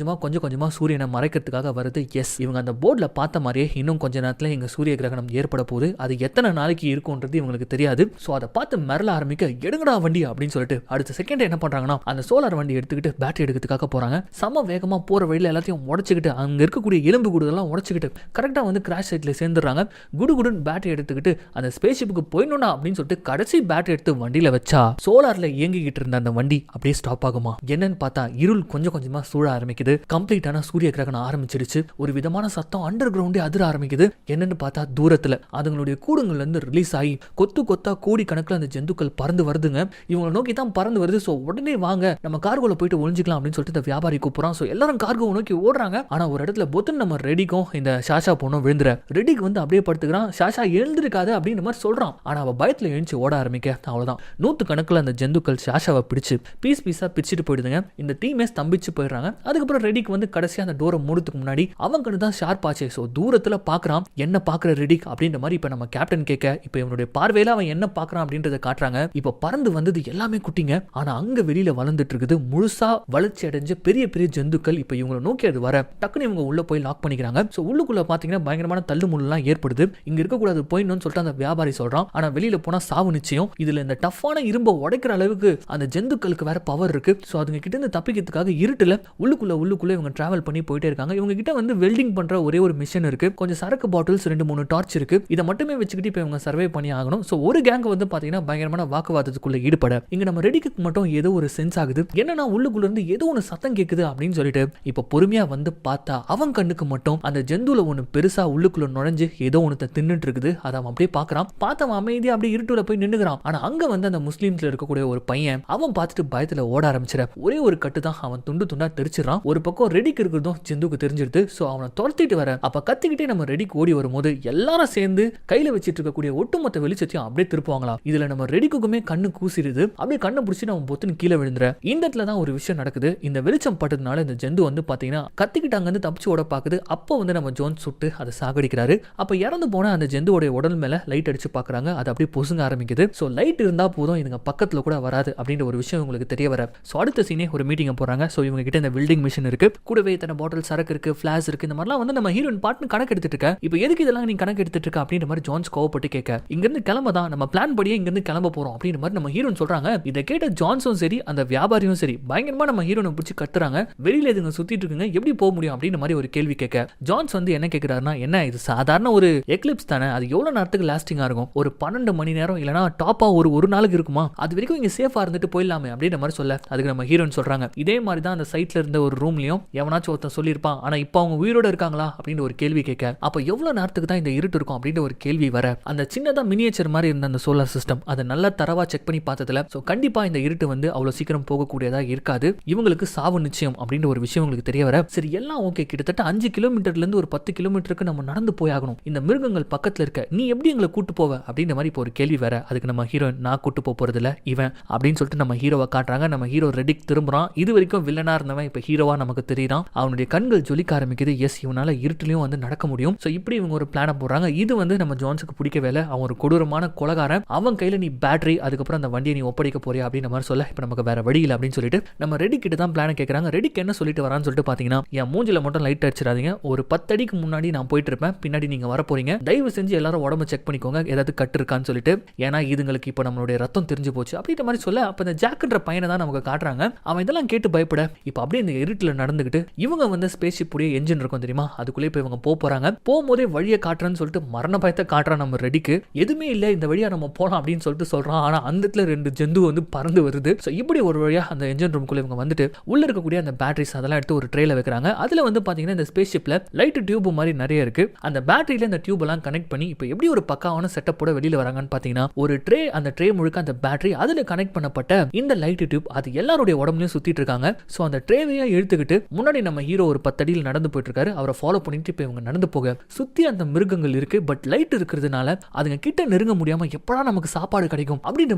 A: கொஞ்சமா சூரியனை மறைக்கிறதுக்காக வருது. எஸ், இவங்க அந்த போர்ட்ல பார்த்த மாதிரியே இன்னும் கொஞ்ச நேரத்துல எங்க சூரிய கிரகணம் ஏற்பட போகுது, அது எத்தனை நாளைக்கு இருக்கும்ன்றது இவங்களுக்கு தெரியாது. சோ அதை பார்த்து மிரள ஆரம்பிக்க, எடுங்கடா வண்டி அப்படின்னு சொல்லிட்டு அடுத்த செகண்ட் என்ன பண்றாங்கன்னா அந்த சோலார் வண்டி எடுத்துக்கிட்டு பேட்டரி எடுக்கிறதுக்காக போறாங்க. சம வேகமா போற வழியில எல்லாத்தையும் உடைச்சுக்கிட்டு அங்க இருக்கக்கூடிய எலும்பு கூடுதெல்லாம் உடைச்சுக்கிட்டு கரெக்டா வந்து கிராஷ் சைட்ல சேர்ந்துடுறாங்க. குடுகுடுன்னு பேட்டரி எடுத்துக்கிட்டு அந்த ஸ்பேஸ் ஷிப்புக்கு போயிடணும்னா அப்படின்னு சொல்லிட்டு கடைசி பேட்டரி எடுத்து வண்டியில வச்சா சோலார்ல இயங்கிக்கிட்டு இருந்த அந்த வண்டி அப்படியே ஸ்டாப் ஆகுமா? என்னன்னு பார்த்தா இருள் கொஞ்சம் கொஞ்சமா சூழ ஆரம்பிக்குது. கம்ப்ளீட்டான சூரிய கிரகணம் ஆரம்பிச்சிடுச்சு. ஒரு விதமான சத்தம் அண்டர் கிரவுண்டே அதிர ஆரம்பிக்குது. என்னன்னு பார்த்தா தூரத்துல அதுங்களுடைய கூடுங்கள்ல இருந்து ரிலீஸ் ஆகி கொத்தா கோடி கணக்குல அந்த ஜந்துக்கள் பறந்து வருதுங்க. இவங்களை நோக்கி தான் பறந்து வருது. சோ உடனே வாங்க நம்ம கார்கோல போயிட்டு ஒளிஞ்சிக்கலாம் அப்படின்னு சொல்லிட்டு இந்த வியாபாரி கூப்பிடுறான். சோ எல்லாரும் கார்கோ நோக்கி ஓடுறாங்க. ஆனா ஒரு இடத்துல பொத்துன்னு நம்ம ரெடிக்கும் இந்த ஷாஷா பொண்ணும் விழுந்துற. ரெடிக்கு வந்து அப்படியே படுத்துக்கிறான். ஷாஷா எழுந்திருக்காது அப்படின்ற மாதிரி சொல்றான். ஆனா அவ பயத்துல எழுந்து ஓட ஆரம்பிக்க அவ்வளவுதான். 100 கணக்குல அந்த ஜந்துக்கள் ஷாஷாவை பிடிச்சு பீஸா பிச்சுட்டு போயிடுதுங்க. இந்த டீமே ஸ்தம்பிச்சு போயிடுறாங்க. அதுக்கப்புறம் ரெடிக்கு வந்து கடைசியா அந்த டோரை மூடுறதுக்கு முன்னாடி அவங்க தான் ஷார்ப் ஆச்சு. சோ தூரத்துல பாக்குறான். என்ன பாக்குற ரெடிக் அப்படின்ற மாதிரி இப்ப நம்ம கேப்டன் கேட்க இப்ப இவனுடைய பார்வையில அவன் என்ன பாக்குறான் அப்படின்றத காட்டுறாங்க. இப்ப பறந்து வந்தது எல்லாமே குட்டிங்க. ஆனா அங்க வெளியில வளர்ந்துட்டு இருக்குது முழுசா வளர்ச்சி அடைஞ்ச பெரிய பெரிய ஜந்துக்கள். இப்ப இவங்களை நோக்கி அது வர டக்குன்னு இவங்க உள்ள போய் லாக் பண்ணிக்கிறாங்க. சோ உள்ளுக்குள்ள பாத்தீங்கன்னா பயங்கரமான தள்ளுமுள்ளெல்லாம் ஏற்படுது. இங்க இருக்கக்கூடாது போயிடணும்னு சொல்லிட்டு அந்த வியாபாரி சொல்றான். ஆனா வெளியில போனா சாவு நிச்சயம். இதுல இந்த டஃப்பான இரும்பை உடைக்கிற அளவுக்கு அந்த ஜந்துக்களுக்கு வேற பவர் இருக்கு. சோ அதுங்க கிட்ட இருந்து தப்பிக்கிறதுக்காக இருட்டுல உள்ளுக்குள்ள இவங்க டிராவல் பண்ணி போயிட்டே இருக்காங்க. இவங்க கிட்ட வந்து வெல்டிங் பண்ற ஒரே ஒரு மிஷின் இருக்கு. கொஞ்சம் சரக்கு பாட்டில்ஸ் 2-3 டார்ச் இருக்கு. இதை மட்டுமே வச்சுக்கிட்டு இப்ப இவங்க சர்வே பண்ணி ஆகணும். சோ ஒரு கேங் வந்து பாத்தீங்கன்னா பயங்கரமான வாக்குவாதத்துக்குள்ள ஈடுபட இங்க நம்ம ரெடிக்கு மட்டும் ஏதோ ஒரு சென்ஸ் ஆகுது. என்னன்னா உள்ளுக்குள்ள இருந்து ஏதோ ஒன்னு சத்தம் கேக்குது அப்படின்னு சொல்லிட்டு இப்ப பொறுமையா வந்து பார்த்தா அவன் கண்ணுக்கு மட்டும் அந்த ஜந்துல ஒன்னு பெருசா உள்ளுக்குள்ள நுழைஞ்சு ஏதோ ஒன்னு தின்னுட்டு இருக்குது. அதை அவன் அப்படியே பாக்குறான். பார்த்தவன் அமைதியா அப்படியே இருட்டுல போய் நின்னுக்கிறான். ஆனா அங்க வந்து அந்த முஸ்லீம்ஸ்ல இருக்கக்கூடிய ஒரு பையன் அவன் பார்த்துட்டு பயத்துல ஓட ஆரம்பிச்சிட ஒரே ஒரு கட்டு தான் அவன் துண்டா தெரிச்சிடறான். ஒரு பக்கம் ரெடிக்கு இருக்கிறதும் ஜந்துக்கு தெரிஞ்சிருது. சோ அவனை துரத்திட்டு வர அப்ப கத்திக்கிட்டே நம்ம ரெடிக்கு ஓடி வரும்போது எல்லாரும் சேர்ந்து கையில வச்சிட்டு இருக்கக்கூடிய ஒட்டுமொத்த வெளிச்சத்தையும் அப்படியே திருப்புவாங்களா. இதுல நம்ம ரெடிக்குமே கண்ணு கூசிடுது. அப்படியே கண்ணை பிடிச்சி நம்ம பொத்துன்னு கீழே விழுந்துற. இந்த இடத்துல தான் ஒரு விஷயம் நடக்குது. இந்த வெளிச்சம் பட்டதுனால இந்த ஜந்து வந்து பாத்தீங்கன்னா கத்திக்கிட்டு அங்க இருந்து தப்பிச்சு ஓட பாக்குது. அப்போ வந்து நம்ம ஜோன் சுட்டு அதை சாகடிக்கிறாரு. அப்ப இறந்து போன அந்த ஜந்துவோட உடல் மேல லைட் அடிச்சு பாக்குறாங்க. அது அப்படியே பொசுங்க ஆரம்பிக்குது. சோ லைட் இருந்தா போதும் இதுங்க பக்கத்துல கூட வராது அப்படின்ற ஒரு விஷயம் உங்களுக்கு தெரிய வர. சோ அடுத்த சீனே ஒரு மீட்டிங் போறாங்க. சோ இவங்க கிட்ட இந்த வெல்டிங் மிஷின் இருக்கு. கூடவே இத்தனை பாட்டில் சரக்கு இருக்கு, ஃபிளாஷ் இருக்கு. இந்த மாதிரிலாம் வந்து நம்ம ஹீரோயின் பாட்னு கணக்கு எடுத்துட்டு இருக்க. இப்போ எதுக்கு இதெல்லாம் நீ கணக்கு எடுத்துட்டு இருக்க அப்படின்ற மாதிரி ஜான்ஸ் கோவப்பட்டு கேட்க இங்க இருந்து கிளம்பதான் நம்ம பிளான் படியே இங்க இருந்து கிளம்ப போறோம் அப்படின்ற மாதிரி நம்ம ஹீரோயின் சொல்றாங்க. இதை கேட்ட ஜான்ஸும் சரி அந்த வியாபாரியும் சரி பயங்கரமா நம்ம ஹீரோனை பிடிச்சி கத்துறாங்க. வெளியில இதுங்க சுத்திட்டு இருக்குங்க, எப்படி போக முடியும் அப்படின்ற மாதிரி ஒரு கேள்வி கேட்க ஜான்ஸ் வந்து என்ன கேட்கிறாருன்னா, என்ன இது சாதாரண ஒரு எக்லிப்ஸ் தானே, அது எவ்வளவு நேரத்துக்கு லாஸ்டிங்கா இருக்கும், ஒரு 12 மணி நேரம் இல்லனா டாப்பா ஒரு நாளுக்கு இருக்குமா, அது வரைக்கும் இங்க சேஃபா இருந்துட்டு போயிடலாமே அப்படின்ற மாதிரி சொல்ல அதுக்கு நம்ம ஹீரோயின் சொல்றாங்க, இதே மாதிரி தான் அந்த சைட்ல இருந்த ஒரு ரூம்லயும் எவனாச்சும் ஒருத்தன் சொல்லியிருப்பான், ஆனா இப்போ அவங்க உயிரோட இருக்காங்களா அப்படின்னு ஒரு கேள்வி கேட்க அப்ப எவ்வளவு நேரத்துக்கு தான் இந்த இருட்டு இருக்கும் அப்படின்ற ஒரு கேள்வி வர அந்த சின்னதா மினியேச்சர் மாதிரி இருந்த அந்த சோலார் சிஸ்டம் அதை நல்லா தரவா செக் பண்ணி பார்த்ததுல சோ கண்டிப்பா இந்த இருட்டு வந்து அவ்வளவு சீக்கிரம் போகக்கூடியதா இருக்காது, இவங்களுக்கு சாவு நிச்சயம் அப்படின்ற ஒரு விஷயம் உங்களுக்கு தெரிய வர சரி எல்லாம் ஓகே, கிட்டத்தட்ட 5 கிலோமீட்டர்ல இருந்து ஒரு 10 கிலோமீட்டருக்கு நம்ம நடந்து போயாகணும், இந்த மிருகங்கள் பக்கத்துல இருக்க, நீ எப்படி எங்களை கூட்டு போவ அப்படின்ற மாதிரி இப்போ ஒரு கேள்வி வர அதுக்கு நம்ம ஹீரோயின் நான் கூட்டு போறது இல்ல இவன் அப்படின்னு சொல்லிட்டு நம்ம ஹீரோவை காட்டுறாங்க. நம்ம ஹீரோ ரெடிக் திரும்புறான். இது வரைக்கும் வில்லனா இருந்தவன் இப்ப ஹீரோவா நமக்கு தெரியுறான். அவனுடைய கண்கள் ஜொலிக்க ஆரம்பிக்குது. எஸ், இவனால இருட்டிலையும் வந்து நடக்க முடியும். சோ இப்படி இவங்க ஒரு பிளான போடுறாங்க. இது வந்து நம்ம ஜான்ஸுக்கு பிடிக்கவே இல்லை. அவன் ஒரு கொடூரமான கொலகாரன், அவன் கையில நீ பேட்டரி அதுக்கப்புறம் அந்த வண்டியை நீ ஒப்படைக்க போறியா அப்படின்ற மாதிரி சொல்ல இப்ப நமக்கு வேற வழி இல்லை அப்படின்னு சொல்லிட்டு நம்ம ரெடி கிட்ட தான் பிளான கேட்கறாங்க. ரெடிக்கு என்ன சொல்லிட்டு வரான்னு சொல்லிட்டு பாத்தீங்கன்னா, என் மூஞ்சில மட்டும் லைட் அடிச்சிடாதீங்க, ஒரு 10 அடிக்கு முன்னாடி நான் போயிட்டு இருப்பேன், பின்னாடி நீங்க வர போறீங்க, தயவு செஞ்சு எல்லாரும் உடம்பு செக் பண்ணிக்கோங்க ஏதாவது கட்டு இருக்கான்னு சொல்லிட்டு, ஏன்னா இதுங்களுக்கு இப்ப நம்மளுடைய ரத்தம் தெரிஞ்சு போச்சு அப்படின்ற மாதிரி சொல்ல அப்ப இந்த ஜாக்ன்ற பையனை தான் நமக்கு காட்டுறாங்க. அவன் இதெல்லாம் கேட்டு பயப்பட இப்ப அப்படியே இந்த இருட்டுல நடந்துகிட்டு இவங்க வந்து ஸ்பேஸ் ஷிப் உடைய என்ஜின் இருக்கும் தெரியுமா, அதுக்குள்ளே இப்ப இவங்க போறாங்க. போகும்போதே வழியை காட்டுறேன்னு சொல்லிட்டு மரண பயத்தை காட்டுறான் நம்ம ரெடிக்கு. எதுவுமே இல்ல, இந்த வழியா நம்ம போலாம் அப்படின்னு சொல்லிட்டு சொல்றான். ஆனா அந்த இடத்துல 2 ஜந்து வந்து பறந்து வருது. சோ இப்படி ஒரு வழியா அந்த என்ஜின் ரூம்குள்ள இவங்க வந்துட்டு உள்ள இருக்கக்கூடிய அந்த பேட்டரிஸ் அதெல்லாம் எடுத்து ஒரு ட்ரேல வைக்கிறாங்க. அதுல வந்து பாத்தீங்கன்னா இந்த ஸ்பேஸ் ஷிப்ல லைட் டியூப் மாதிரி நிறைய இருக்கு. அந்த பேட்டரியில இந்த டியூப் எல்லாம் கனெக்ட் பண்ணி இப்ப எப்படி ஒரு பக்காவான செட்டப்போட வெளியில வராங்கன்னு பாத்தீங்கன்னா, ஒரு ட்ரே, அந்த ட்ரே முழுக்க அந்த பேட்டரி, அதுல கனெக்ட் பண்ணப்பட்ட இந்த லைட் டியூப் அது எல்லாருடைய உடம்புலயும் சுத்திட்டு இருக்காங்க. சோ அந்த ட்ரேவையா இழுத்துக்கிட்டு முன்னாடி நம்ம ஹீரோ ஒரு 10 அடியில் நடந்து போயிட்டு இருக்காரு. அவரை ஃபாலோ பண்ணிட்டு இப்ப இவங்க நடந்து போக சுத்தி அந்த மிருகங்கள் இருக்கு. பட் லைட் இருக்கிறதுனால அதுங்க கிட்ட நெருங்க முடியாம எப்படா நமக்கு சாப்பாடு கிடைக்கும் அப்படின்ற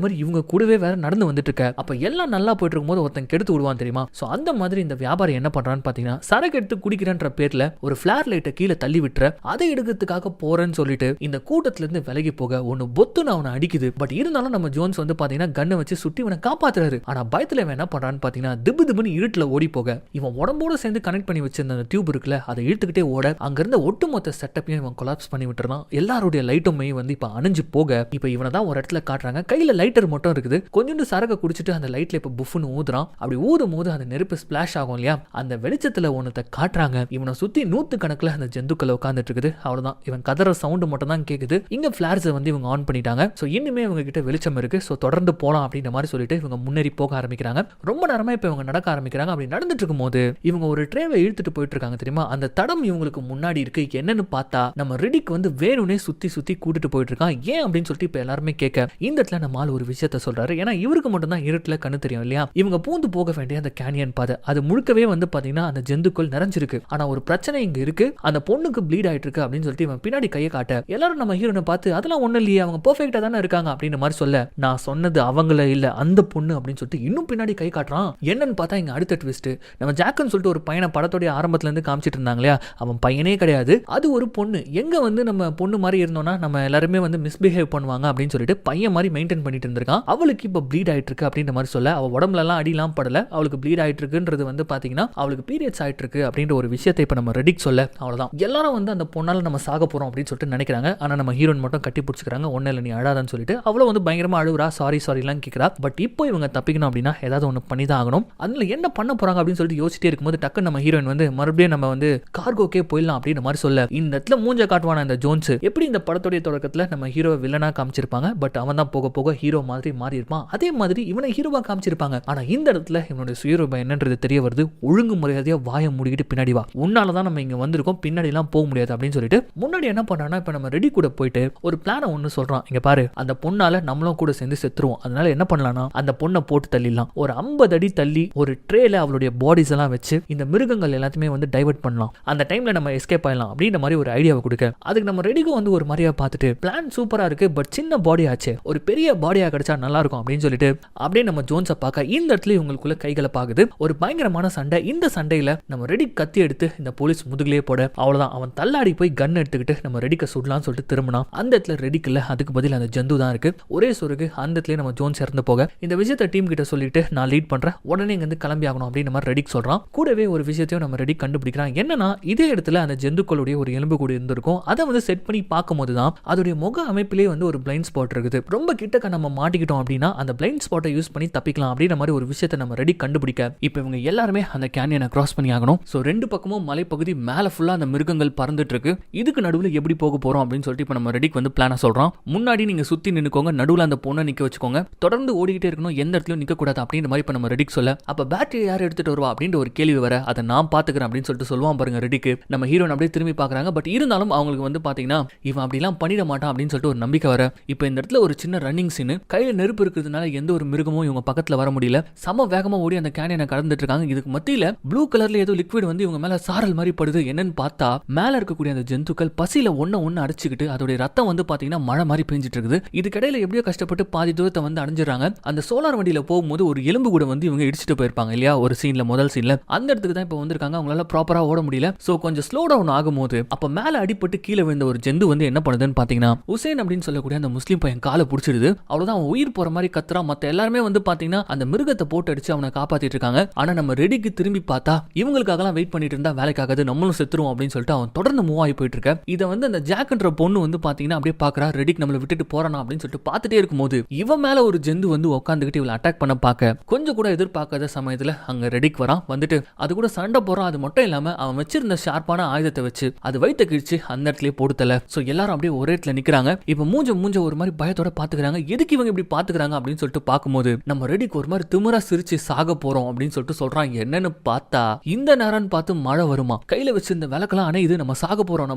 A: மாதிரி இவங்க கூடவே வேற நடந்து வந்துட்டு இருக்க. அப்ப எல்லாம் நல்லா போயிட்டு இருக்கும்போது ஒருத்தன் கெடுத்து விடுவான் தெரியுமா. சோ அந்த மாதிரி இந்த வியாபாரி என்ன பண்றான்னு பாத்தீங்கன்னா, சரக்கு எடுத்து குடிக்கிறேன்ற பேர்ல ஒரு ஃபிளார் லைட்டை கீழே தள்ளி விட்டுற, அதை எடுக்கிறதுக்காக போறேன்னு சொல்லிட்டு இந்த கூட்டத்துல இருந்து விலகி போக ஒன்னு பொத்துன்னு அவனை அடிக்குது. பட் இருந்தாலும் நம்ம ஜோன்ஸ் வந்து பாத்தீங்கன்னா கண்ணை வச்சு சுட்டி இவனை காப்பாத்துறாரு. ஆனா பயத்துல இவன் என்ன பண்றான்னு பாத்தீங்கன்னா திபு திபுன்னு இருட்டுல ஓடி போக இவன் உடம்போட சேர்ந்து கனெக்ட் பண்ணி வச்சிருந்த அந்த டியூப் இருக்குல்ல, அதை இழுத்துக்கிட்டே ஓட அங்க இருந்த ஒட்டுமொத்த செட்டப்பையும் இவன் கொலாப்ஸ் பண்ணி விட்டுறான். எல்லாருடைய லைட்டுமே வந்து இப்ப அணைஞ்சு போக இப்ப இவனை தான் ஒரு இடத்துல காட்டுறாங்க. கையில லைட்டர் மட்டும் இருக்குது. கொஞ்சோண்டு சரக்கு குடிச்சிட்டு அந்த லைட்ல இப்ப புஃப்னு ஊதுறான். அப்படி ஊதும் போது அந்த நெருப்பு ஸ்பிளாஷ் ஆகும் இல்லையா, அந்த வெளிச்சத்துல ஒன்னத்தை காட்டுறாங்க. இவனை சுத்தி 100 கணக்குல அந்த ஜந்துக்கள் உட்காந்துட்டு இருக்குது. அவ்வளவுதான், இவன் கதற சவுண்ட் மட்டும் தான் கேக்குது. இங்க ஃபிளார்ஸ் வந்து இவங்க ஆன் பண்ணிட்டாங்க. சோ இன்னுமே இவங்க கிட்ட வெளிச்சம் இருக்கு. சோ தொடர்ந்து போலாம் அப்படின்ற மாதிரி சொல்லிட்டு இவங்க முன்னேறி போக ஆரம்பிக்கிறாங்க. ரொம்ப நேரமா இப்ப இவங்க நடக்க ஆரம்பிக்கிறாங்க. அப்படி நடந்துட்டு இருக்கும் போது இவங்க ஒரு ட்ரேவை இழுத்துட்டு போயிட்டு இருக்காங்க தெரியுமா, அந்த தடம் இவங்களுக்கு முன்னாடி இருக்கு. என்னன்னு பார்த்தா நம்ம ரிடிக் வந்து வேணும்னே சுத்தி சுத்தி கூட்டிட்டு போயிட்டு இருக்கான். ஏன் அப்படின்னு சொல்லிட்டு இப்ப எல்லாருமே கேட்க இந்த இடத்துல நம்ம ஆள் ஒரு விஷயத்த சொல்றாரு. ஏன்னா இவருக்கு மட்டும் தான் இருட்டுல கண்ணு தெரியும் இல்லையா. இவங்க பூந்து போக வேண்டிய அந்த கேனியன் பாதை அது முழுக்கவே வந்து பாத்தீங்கன்னா அந்த ஜந்துக்கள் நிறைஞ்சிருக்கு. ஆனா ஒரு பிரச்சனை இங்க இருக்கு, அந்த பொண்ணுக்கு ப்ளீட் ஆயிட்டு இருக்கு அப்படின்னு சொல்லிட்டு இவன் பின்னாடி கையை காட்ட எல்லாரும் நம்ம ஹீரோனை பார்த்து அதெல்லாம் ஒண்ணு இல்லையே, அவங்க பெர்ஃபெக்ட்டா தானே இருக்காங்க அப்படின்ற மாதிரி சொல்ல, நான் சொன்னது அவங்கள இல்ல அந்த பொண்ணு அப்படின்னு சொல்லிட்டு இன்னும் பின்னாடி கை காட்டுறான். என்னன்னு பார்த்தா இங்க அடுத்த ட்விஸ்ட், நம்ம ஜாக்குன்னு சொல்லிட்டு ஒரு பையனை படத்தோட ஆரம்பத்துல இருந்து காமிச்சிட்டு இருந்தாங்க இல்லையா, அவன் பையனே கிடையாது, அது ஒரு பொண்ணு. எங்க வந்து நம்ம பொண்ணு மாதிரி இருந்தோம்னா நம்ம எல்லாருமே வந்து மிஸ்பிஹேவ் பண்ணுவாங்க அப்படின்னு சொல்லிட்டு பையன் மாதிரி மெயின்டைன் பண்ணிட்டு இருந்திருக்கான். அவளுக்கு இப்ப ப்ளீட் ஆயிட்டு இருக்கு அப்படின்ற மாதிரி சொல்ல, அவ உடம்புல எல்லாம் அடிலாம் படல, அவளுக்கு ப்ளீட் ஆயிட்டு இருக்குன்றது வந்து பாத்தீங்கன்னா அவளுக்கு பீரியட்ஸ் ஆயிட்டு இருக்கு அப்படின்ற ஒரு விஷயத்தை இப்ப நம்ம ரெடிக் சொல்ல, அவ்வளவுதான் எல்லாரும் வந்து அந்த பொண்ணால நம்ம சாக போறோம் அப்படின்னு சொல்லிட்டு நினைக்கிறாங்க. ஆனா நம்ம ஹீரோயின் மட்டும் கட்டி பிடிச்சிக்கிறாங்க. ஒன்னும் இல்லை நீ அழாதான்னு சொல்லிட்டு அவ்வளவு வந்து பயங்கரமா அழுகுறா, சாரி சாரி எல்லாம் கேட்கிறா. பட் இப்போ இவங்க தப்பிக்கணும் அப்படின்னா ஏதாவது ஒன்று பண்ணி தான் ஆகணும். அதுல என்ன பண்ண போறாங்க அப்படின்னு சொல்லிட்டு யோசிச்சிட்டே இருக்கும்போது டக்குன்னு நம்ம ஹீரோயின் வந்து மறுபடியும் நம்ம வந்து கார்கோக்கே போயிடலாம் அப்படின்ற மாதிரி சொல்ல, இந்த இடத்துல மூஞ்ச காட்டுவான இந்த ஜோன்ஸ் எப்படி இந்த படத்துடைய தொடக்கத்துல நம்ம ஹீரோவை வில்லனா காமிச்சிருப்பாங்க, பட் அவன் தான் போக போக ஹீரோ மாதிரி மாறி இருப்பான். அதே மாதிரி இவனை ஹீரோவா காமிச்சிருப்பாங்க. ஆனா இந்த இடத்துல இவனுடைய சுயரூபம் என்னன்றது தெரிய வருது. ஒழுங்கு முறையாதையா வாயை மூடிக்கிட்டு பின்னாடி வா, உன்னாலதான் நம்ம இங்க வந்திருக்கோம், பின்னாடி எல்லாம் போக முடியாது அப்படின்னு சொல்லிட்டு முன்னாடி என்ன பண்றான்னா இப்ப நம்ம ரெடி கூட போயிட்டு ஒரு பிளான ஒன்னு சொல்றான். இங்க பாரு, அந்த பொண்ணால நம்மளும் கூட சேர்ந்து செத்துருவோம், அதனால என்ன பண்ணலாம்னா அந்த பொண்ணை போட்டு தள்ளிடலாம். ஒரு 50 அடி தள்ளி ஒரு ட்ரேல அவளுடைய பாடிஸ் எல்லாம் வச்சு இந்த மிருகங்கள் எல்லாத்தையுமே வந்து டைவர்ட் பண்ணலாம், அந்த டைம்ல நம்ம எஸ்கேப் ஆயிடலாம் அப்படின்ற மாதிரி ஒரு ஐடியாவை கொடுக்க, அதுக்கு நம்ம ரெடிக்கும் வந்து ஒரு மாதிரியா பார்த்துட்டு பிளான் சூப்பரா இருக்கு, பட் சின்ன பாடி ஆச்சு, ஒரு பெரிய பாடியா கிடைச்சா நல்லா இருக்கும் அப்படின்னு சொல்லிட்டு அப்படியே நம்ம ஜோன்ஸை பார்க்க இந்த இடத்துல இவங்களுக்குள்ள கைகளை பாக்குது. ஒரு பயங்கரமான சண்டை. இந்த சண்டையில நம்ம ரெடி கத்தி எடுத்து இந்த போலீஸ் முதுகிலே போட, அவ்வளவுதான் அவன் தள்ளாடி போய் கன் எடுத்துக்கிட்டு நம்ம ரெடிக்க சுடலாம்னு சொல்லிட்டு திரும்பினா அந்த இடத்துல ரெடிக்கல, அதுக்கு பதில் அந்த ஜந்து தான் இருக்கு. ஒரே சொருக்கு அந்த இடத்துல நம்ம ஜோன்ஸ் இறந்து போக இந்த விஷயத்தை டீம் கிட்ட சொல்லிட்டு நான் லீட் பண்றேன், உடனே இங்க இருந்து கிளம்பி ஆகணும் அப்படின்னு நம்ம ரெடிக் சொல்றான். கூடவே ஒரு விஷயத்தையும் நம்ம ரெடி கண்டுபிடிக்கிறான். என்னன்னா இதே இடத்துல அந்த ஜந்துக்களுடைய ஒரு எலும்பு கூட இருந்திருக்கும். அதை வந்து செட் பண்ணி பார்க்கும்போது தான் அதோடைய முக அமைப்பிலே வந்து ஒரு பிளைண்ட் ஸ்பாட் இருக்குது. ரொம்ப கிட்டக்க நம்ம மாட்டிக்கிட்டோம் அப்படின்னா அந்த பிளைண்ட் ஸ்பாட்டை யூஸ் பண்ணி தப்பிக்கலாம் அப்படின்ற மாதிரி ஒரு விஷயத்தை நம்ம ரெடி கண்டுபிடிக்க இப்போ இவங்க எல்லாருமே அந்த கேனியனை கிராஸ் பண்ணி ஆகணும். ஸோ ரெண்டு பக்கமும் மலைப்பகுதி மேல ஃபுல்லா அந்த மிருகங்கள் பறந்துட்டு இருக்கு. இதுக்கு நடுவில் எப்படி போக போறோம் அப்படின்னு சொல்லிட்டு இப்போ நம்ம ரெடிக்கு வந்து பிளான சொல்றோம். முன்னாடி நீங்க சுத்தி நின்னுக்கோங்க, நடுவில் அந்த பொண்ணை நிக்க வச்சுக்கோங்க, தொடர்ந்து ஓடிக்கிட்டே இருக்கணும், எந்த இடத்துலயும் நிக்க கூடாது அப்படின்ற மாதிரி இப்போ நம்ம ரெடிக் சொல்ல, அப்ப பேட்டரி யார் எடுத்துட்டு வருவா அப்படின்ற ஒரு கேள்வி வர, அதை நான் பாத்துக்கிறேன் அப்படின்னு சொல்லிட்டு சொல்லுவான் பாருங்க ரெடிக்கு. நம்ம ஹீரோன் அப்படியே திரும்பி பாக்குறாங்க. பட் இருந்தாலும் அவங்களுக்கு வந்து பாத்தீங்கன்னா இவன் அப்படிலாம் பண்ணிட மாட்டான் அப்படின்னு சொல்லிட்டு ஒரு நம்பிக்கை வர, இப்போ இந்த இடத்துல ஒரு சின்ன ரன்னிங் சீன், கையில நெருப்பு இருக்கிறதுனால எந்த ஒரு மிருகமும் இவங்க பக்கத்துல வர முடியல. சம வேகமா ஓடி அந்த கேனியனை கடந்துட்டு இருக்காங்க. இதுக்கு மத்தியில ப்ளூ கலர்ல ஏதோ லிக்விட் வந்து இவங்க மேல சாரல் மாதிரி படுது. என்னன்னு பார்த்தா மேல இருக்கக்கூடிய அந்த ஜந்துக்கள் பசியில ஒன்னு அடிச்சுக்கிட்டு அதோடைய ரத்தம் வந்து பாத்தீங்கன்னா மழை மாதிரி பெஞ்சிட்டு இருக்குது. இதுக்கிடையில எப்படியோ கஷ்டப்பட்டு பாதி தூரத்தை வந்து அடைஞ்சிடறாங்க. அந்த சோலார் வண்டியில போகும்போது ஒரு எலும்பு கூட வந்து இவங்க இடிச்சிட்டு போயிருப்பாங்க இல்லையா ஒரு சீன்ல, முதல் சீன்ல அந்த இடத்துக்கு தான் இப்போ வந்திருக்காங்க. அவங்களால ப்ராப்பரா ஓட முடியல. சோ கொஞ்சம் ஸ்லோ டவுன் ஆகும்போது அப்ப மேல அடிபட்டு கீழே விழுந்த ஒரு ஜந்து வந்து என்ன பண்ணுதுன்னு பாத்தீங்கன்னா உசேன் அப்படின்னு சொல்லக்கூடிய அந்த முஸ்லீம் பையன் காலை பிடிச்சிடுது. அவ்வளவுதான் அவன் உயிர் போற மாதிரி கத்துறான். மத்த எல்லாருமே வந்து பாத்தீங்கன்னா அந்த மிருகத்தை போட்டு அடிச்சு அவனை காப்பாத்திட்டு இருக்காங்க. ஆனா நம்ம ரெடிக்கு திரும்பி பார்த்தா இவங்களுக்காகலாம் வெயிட் பண்ணிட்டு இருந்தா வேலைக்காகாது, நம்மளும் செத்துருவோம் அப்படின்னு சொல்லிட்டு அவன் தொடர்ந்து மூவ் ஆகி போயிட்டு இருக்க. இதை வந்து அந்த ஜாக்ன்ற பொண்ணு வந்து பாத்தீங்கன்னா அப்படியே பாக்குறா, ரெடிக் நம்மளை விட்டுட்டு போறானா அப்படின்னு சொல்லிட்டு பார்த்துட்டே இருக்கும்போது இவன் மேல ஒரு ஜந்து வந்து உட்காந்துக்கிட்டு இவளை அட்டாக் பண்ண பார்க்க கொஞ்சம் கூட எதிர்பார்க்காத சமயத்துல அங்க ரெடிக் வரான். வந்துட்டு அது கூட சண்டை போறான். அது மட்டும் இல்லாம அவன் வச்சிருந்த ஷார்ப்பான ஆயுதத்தை வச்சு அது வைத்த கிழிச்சு அந்த இடத்துல போடுத்தல. சோ எல்லாரும் அப்படியே ஒரே இடத்துல நிக்கிறாங்க. இப்ப மூஞ்ச ஒரு மாதிரி பயத்தோட பாத்துக்கிறாங்க. எதுக்கு இவங்க இப்படி பாத்துக்கிறாங்க அப்படின்னு சொல்லிட்டு பார்க்கும்போது நம்ம ரெடிக் ஒரு மாதிரி திமிரா சிரிச்சு சாக போறோம் அப்படின்னு சொல்லிட்டு சொல்றான். என்னன்னு பார்த்தா இந்த நேரம் பார்த்து மழை வருமா, கையில வச்சிருந்த விளக்கெல்லாம் அணையுது, நம்ம சாக போறோம்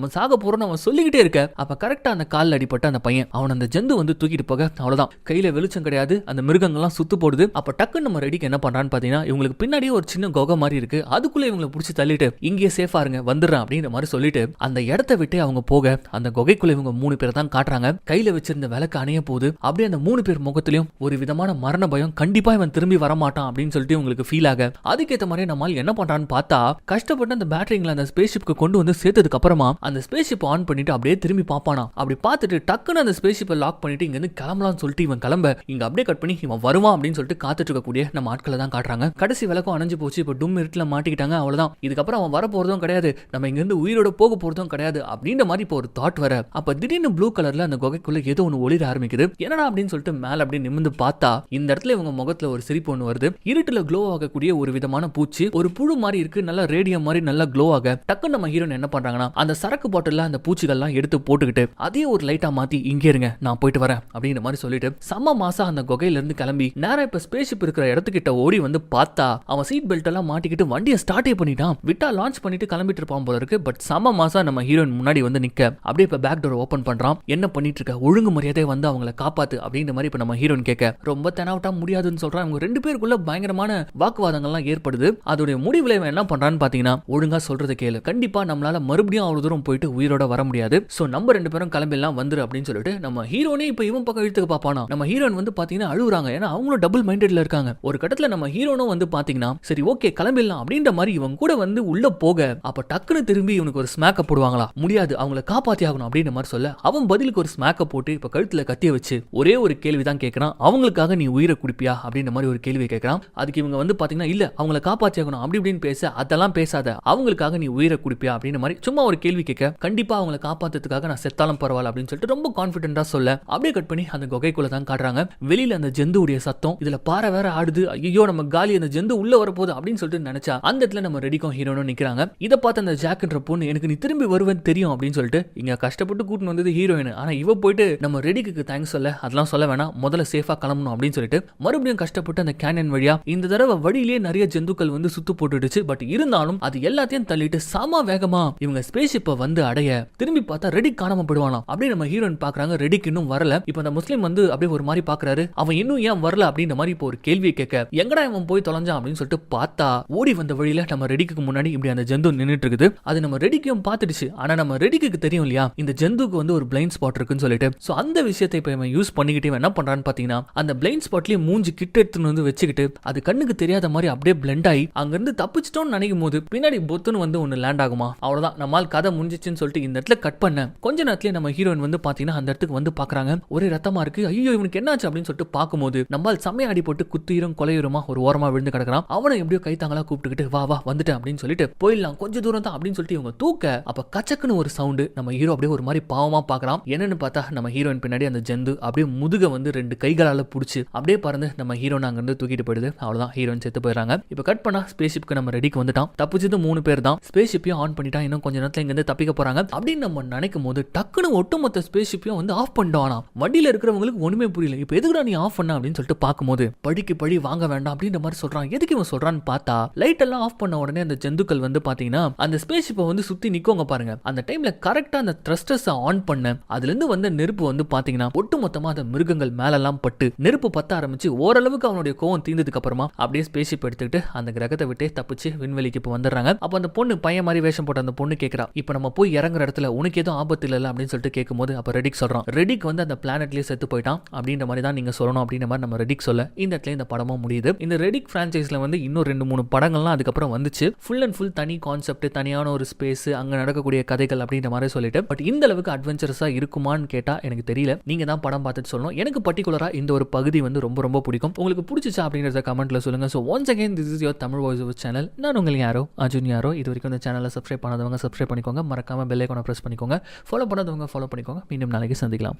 A: அவன் சொல்லிக்கிட்டே இருக்க. அப்ப கரெக்டா அந்த காலில் அடிப்பட்ட அந்த பையன் அவன் அந்த ஜந்து வந்து தூக்கிட்டு போக, அவ்வளவுதான் கையில வெளிச்சம் கிடையாது, அந்த மிருகங்கள்லாம் சுத்து போடுது. அப்ப டக்குன்னு நம்ம ரெடிக்கு என்ன பண்றான்னு பாத்தீங்கன்னா இவங்களுக்கு பின்னாடியே ஒரு சின்ன குகை மாதிரி இருக்கு, அதுக்குள்ள இவங்களை பிடிச்சி தள்ளிட்டு இங்கேயே சேஃபா இருங்க வந்துடுறேன் அப்படின்ற மாதிரி சொல்லிட்டு அந்த இடத்தை விட்டு அவங்க போக அந்த குகைக்குள்ள இவங்க 3 பேர் தான் காட்டுறாங்க. கையில வச்சிருந்த விளக்கு அணைய போகுது. அப்படியே அந்த 3 பேர் முகத்திலையும் ஒரு விதமான மரண பயம், கண்டிப்பா இவன் திரும்பி வரமாட்டான் அப்படின்னு சொல்லிட்டு உங்களுக்கு ஃபீல் ஆக, அதுக்கேற்ற மாதிரி நம்மால் என்ன பண்றான்னு பார்த்தா கஷ்டப்பட்டு அந்த பேட்டரிங்களை அந்த ஸ்பேஸ் ஷிப்க்கு கொண்டு வந்து சேர்த்ததுக்கு அப்புறமா அந்த ஸ்பேஸ் ஷிப் ஆன் பண்ணிட்டு அப்படியே திரும்பி பார்ப்பானா. அப்படி பார்த்துட்டு டக்குன்னு அந்த ஸ்பேஸ் ஷிப்பை லாக் பண்ணிட்டு இங்க இருந்து கிளம்பலாம்னு சொல்லிட்டு இவன் கிளம்ப இங்க அப்படியே கட் பண்ணி இவன் வருவான் அப்படின்னு சொல்லிட்டு காத்துட்டு இருக்கக்கூடிய நம்ம ஆட்களை தான் காட்டுறாங்க. கடைசி விளக்கம் அணைஞ்சு போச்சு. இப்போ டும் இருட்டுல மாட்டிக்கிட்டாங்க. அவ்வளவுதான், இதுக்கப்புறம் அவன் வர போறதும் கிடையாது, நம்ம இங்க இருந்து உயிரோட போக போறதும் கிடையாது அப்படின்ற மாதிரி இப்போ ஒரு தாட் வர, அப்ப திடீர்னு ப்ளூ கலர்ல அந்த குகைக்குள்ள ஏதோ ஒன்று ஒளிர ஆரம்பிக்குது. என்னடா அப்படின்னு சொல்லிட்டு மேல அப்படியே நிமிர்ந்து பார்த்தா இந்த இடத்துல இவங்க முகத்துல ஒரு சிரிப்பு ஒன்று வருது. இருட்டுல க்ளோ ஆகக்கூடிய ஒரு விதமான பூச்சி, ஒரு புழு மாதிரி இருக்கு, நல்லா ரேடியம் மாதிரி நல்லா க்ளோ ஆக டக்குன்னு நம்ம ஹீரோயின் என்ன பண்றாங்கன்னா அந்த சரக்கு பாட்டில்ல அந்த பூச்சிகள்லாம் எடுத்து போட்டுக்கிட்டு அதே ஒரு லைட்டா மாத்தி இங்கே இருங்க நான் போயிட்டு வரேன் அப்படின்ற மாதிரி சொல்லிட்டு செம்ம மாசா அந்த குகையில இருந்து கிளம்பி நேரா இப்ப ஸ்பேஸ் ஷிப் இருக்கிற இடத்துக்கிட்ட ஓடி வந்து பார்த்தா அவன் சீட் பெல்ட் எல்லாம் மாட்டிக்கிட்டு வண்டியை ஸ்டார்ட்டே பண்ணிட்டான். விட்டா லான்ச் பண்ணிட்டு கிளம்பிட்டு இருப்பான் போல இருக்கு. பட் செம்ம மாசா நம்ம ஹீரோயின் முன்னாடி வந்து நிக்க அப்படியே இப்ப பேக் டோர் ஓபன் பண்றான். என்ன பண்ணிட்டு இருக்க, ஒழுங்கு மரியாதை வந்து அவங்களை காப்பாத்து அப்படின்ற மாதிரி இப்ப நம்ம ஹீரோயின் கேட்க ரொம்ப தெனாவட்டா முடியாதுன்னு சொல்றான். அவங்க ரெண்டு பேருக்குள்ள பயங்கரமான வாக்குவாதங்கள்லாம் ஏற்படுது. அதோட முடிவுல இவன் என்ன பண்றான்னு பாத்தீங்கன்னா ஒழுங்கா சொல்றதை கேளு, கண்டிப்பா நம்மளால மறுபடியும் அவ்வளவு தூரம் போயிட்டு உயிரோட வர முடியாது, சோ நம்ம ரெண்டு பேரும் கிளம்பிடலாம் வந்துரு அப்படின்னு சொல்லிட்டு நம்ம ஹீரோனே இப்ப இவன் பக்கம் இழுத்துக்கு பாப்பானா. நம்ம ஹீரோயின் வந்து பாத்தீங்கன்னா அழுகுறாங்க. ஏன்னா அவங்களும் டபுள் மைண்டட்ல இருக்காங்க. ஒரு கட்டத்துல நம்ம ஹீரோனும் வந்து பாத்தீங்கன்னா சரி ஓகே கிளம்பிடலாம் அப்படின்ற மாதிரி இவன் கூட வந்து உள்ள போக அப்ப டக்குன்னு திரும்பி இவனுக்கு ஒரு ஸ்மாக்க போடுவாங்களா, முடியாது அவங்களை காப்பாத்தி ஆகணும் அப்படின்ற மாதிரி சொல்ல அவன் பதிலுக்கு ஒரு ஸ்மாக்க போட்டு இப்ப கழுத்துல கத்திய வச்சு ஒரே ஒரு கேள்விதான் கேட்கறான், அவங்களுக்காக நீ உயிரை குடிப்பியா அப்படின்ற மாதிரி ஒரு கேள்வி கேட்கறான். அதுக்கு இவங்க வந்து பாத்தீங்கன்னா இல்ல அவங்களை காப்பாத்தி ஆகணும் அப்படி இப்படின்னு பேச அதெல்லாம் பேசாத, அவங்களுக்காக நீ உயிரை குடிப்பியா அப்படின்ற மாதிரி சும்மா ஒரு கேள்வி கேட்க கண்டிப்பா அவங்களை காப்பாத்துறதுக்காக நான் செத்தாலும் பரவாயில்ல அப்படின்னு சொல்லிட்டு ரொம்ப கான்பிடென்டா சொல்ல அப்படியே கட் பண்ணி அந்த குகைக்குள்ள தான் காட்டுறாங்க. வெளியில அந்த ஜந்துடைய சத்தம், இதுல பாறை வேற ஆடுது, ஐயோ நம்ம காலி அந்த ஜந்து உள்ள வரப்போகுது அப்படின்னு சொல்லிட்டு நினைச்சா அந்த இடத்துல நம்ம ரெடிக்கும் ஹீரோனும் நிக்கிறாங்க. இதை பார்த்து அந்த ஜாக்ன்ற பொண்ணு எனக்கு நீ திரும்பி வருவேன்னு தெரியும் அப்படின்னு சொல்லிட்டு இங்க கஷ்டப்பட்டு கூட்டிட்டு வந்தது ஹீரோயின். ஆனா இவ போயிட்டு நம்ம ரெடிக்கு தேங்க்ஸ் சொல்ல அதெல்லாம் சொல்ல வேணாம், முதல்ல சேஃபா கிளம்பணும் அப்படின்னு சொல்லிட்டு மறுபடியும் கஷ்டப்பட்டு அந்த கேனியன் வழியா இந்த தடவை வழியிலேயே நிறைய ஜந்துக்கள் வந்து சுத்து போட்டுடுச்சு. பட் இருந்தாலும் அது எல்லாத்தையும் தள்ளிட்டு சம வேகமா இவங்க ஸ்பேஸ் ஷிப்பை வந்து அடைய திரும்பி பார்த்தா ரெடி காணாம போயிடுவானா. அப்படியே நம்ம ஹீரோயின் பாக்குறாங்க ரெடிக்கு இன்னும் வரல. இப்ப அந்த முஸ்லீம் வந்து அப்படியே ஒரு மாதிரி பாக்குறாரு, அவன் இன்னும் ஏன் வரல அப்படின்ற மாதிரி இப்போ ஒரு கேள்வியை கேட்க எங்கடா இவன் போய் தொலைஞ்சான் அப்படின்னு சொல்லிட்டு பார்த்தா ஓடி வந்த வழியில நம்ம ரெடிக்கு முன்னாடி இப்படி அந்த ஜந்து நின்னுட்டு இருக்குது. அது நம்ம ரெடிக்கும் பார்த்துடுச்சு. ஆனா நம்ம ரெடிக்கு தெரியும் இல்லையா இந்த ஜந்துக்கு வந்து ஒரு பிளைண்ட் ஸ்பாட் இருக்குன்னு சொல்லிட்டு, சோ அந்த விஷயத்தை இப்ப இவன் யூஸ் பண்ணிக்கிட்டு என்ன பண்றான்னு பாத்தீங்கன்னா அந்த பிளைண்ட் ஸ்பாட்லயே மூஞ்சி கிட்ட எடுத்துன்னு வந்து வச்சுக்கிட்டு அது கண்ணுக்கு தெரியாத மாதிரி அப்படியே பிளெண்ட் ஆகி அங்க இருந்து தப்பிச்சிட்டோம்னு நினைக்கும் போது பின்னாடி பொத்துன்னு வந்து ஒன்னு லேண்ட் ஆகுமா. அவ்வளவுதான், நம்மால் கதை முடிஞ்சிச்சுன்னு சொல்லிட்டு இந்த இடத்துல கட் பண்ண கொஞ்ச நேரத்திலே நம்ம ஹீரோயின் வந்து பாத்தீங்கன்னா அந்த இடத்துக்கு வந்து பாக்குறாங்க. ஒரே ரத்தமா இருக்கு, ஐயோ இவனுக்கு என்னாச்சு அப்படின்னு சொல்லிட்டு பார்க்கும்போது நம்மால் செம்மையா அடி போட்டு குத்துயிரும் கொலையுரமா ஒரு ஓரமா விழுந்து கிடக்குறான். அவனை எப்படியோ கைத்தாங்களா கூப்பிட்டுக்கிட்டு வா வா வந்துட்டேன் அப்படின்னு சொல்லிட்டு போயிடலாம் கொஞ்சம் தூரம் தான் அப்படின்னு சொல்லிட்டு இவங்க தூக்க அப்ப கச்சக்குன்னு ஒரு சவுண்டு நம்ம ஹீரோ அப்படியே ஒரு மாதிரி பாவமா பாக்குறான். என்னன்னு பார்த்தா நம்ம ஹீரோயின் பின்னாடி அந்த ஜந்து அப்படியே முதுக வந்து ரெண்டு கைகளால புடிச்சு அப்படியே பறந்து நம்ம ஹீரோன் அங்க இருந்து தூக்கிட்டு போயிடுது. அவ்வளவுதான், ஹீரோயின் செத்து போயிடுறாங்க. இப்ப கட் பண்ணா ஸ்பேஸ் ஷிப்க்கு நம்ம ரெடிக்கு வந்துட்டான். தப்பிச்சது 3 பேர் தான். ஸ்பேஸ் ஷிப்பையும் ஆன் பண்ணிட்டான். இன்னும் கொஞ்ச நேரத்துல இங்க இருந்து தப்பிக்க போறாங்க அப்படின்னு நம்ம நினைக்கும் போது டக்குன்னு ஒட்டுமொத்த ஸ்பேஸ் ஷிப்பையும் வந்து ஆஃப் பண்ணிட்டானா. வண்டியில இருக்கிறவங்களுக்கு ஒண்ணுமே புரியல. இப்ப எதுக்குடா நீ ஆஃப் பண்ண அப்படின்னு சொல்லிட்டு பார்க்கும்போது பழிக்கு பழி வாங்க வேண்டாம் அப்படின்ற மாதிரி சொல்றான். எதுக்கு இவன் சொல்றான்னு பார்த்தா லைட் எல்லாம் ஆஃப் பண்ண உடனே அந்த ஜந்துக்கள் வந்து பாத்தீங்கன்னா அந்த ஸ்பேஸ் ஷிப்பை வந்து சுத்தி நிக்கோங்க பாருங்க. அந்த டைம்ல கரெக்டா அந்த த்ரஸ்டர்ஸ் ஆன் பண்ண அதுல இருந்து வந்த நெருப்பு வந்து பாத்தீங்கன்னா ஒட்டுமொத்தமா அந்த மிருகங்கள் மேலெல்லாம் பட்டு நெருப்பு பத்த ஆரம்பிச்சு ஓரளவுக்கு அவனுடைய கோவம் தீர்ந்ததுக்கு அப்புறமா அப்படியே ஸ்பேஸ் ஷிப் எடுத்துக்கிட்டு அந்த கிரகத்தை விட்டே தப்பிச்சு விண்வெளிக்கு இப்ப வந்துடுறாங்க. அப்ப அந்த பொண்ணு பையன் மாதிரி வேஷம் போட்ட அந்த பொண்ணு கேட்கறா, இப்ப நம்ம போய் இறங்குற இடத்துல உனக்கு எதுவும் ஆபத்து இல்ல அப்படின்னு சொல்லிட்டு கேட்கும்போது அப்ப ரெடிக் சொல்றான், ரெடிக் வந்து அந்த பிளானட்லயே செத்து போயிட்டான் அப்படின்ற மாதிரி தான் நீங்க சொல்லணும் அப்படின்ற மாதிரி நம்ம ரெடிக் சொல்ல இந்த இடத்துல இந்த படமும் முடியுது. இந்த ரெடிக் பிரான்சைஸ்ல வந்து இன்னும் 2-3 படங்கள்லாம் அதுக்கப்புறம் வந்துச்சு. ஃபுல் அண்ட் ஃபுல் தனி கான்செப்ட், தனியான ஒரு ஸ்பேஸ், அங்க நடக்கக்கூடிய கதைகள் அப்படின்ற மாதிரி சொல்லிட்டு பட் இந்த அளவுக்கு அட்வென்ச்சரஸா இருக்குமான்னு கேட்டா எனக்கு தெரியல. நீங்க தான் படம் பார்த்துட்டு சொல்லணும். எனக்கு பர்டிகுலரா இந்த ஒரு பகுதி வந்து ரொம்ப ரொம்ப பிடிக்கும். உங்களுக்கு பிடிச்சிச்சா அப்படிங்கறத கமெண்ட்ல சொல்லுங்க. So once again this is your Tamil voice over channel. நான் உங்கள் யாரோ அர்ஜுன் யாரோ. இது வரைக்கும் இந்த சேனலை சப்ஸ்கிரைப் பண்ணாதவங்க சப்ஸ்கிரைப் பண்ணிக்கோங்க. மறக்காம பெல் ஐகானை பிரஸ் பண்ணிக்கோங்க. ஃபாலோ பண்ணாதவங்க ஃபாலோ பண்ணிக்கோங்க. மீண்டும் நாளைக்கு சந்திக்கலாம்.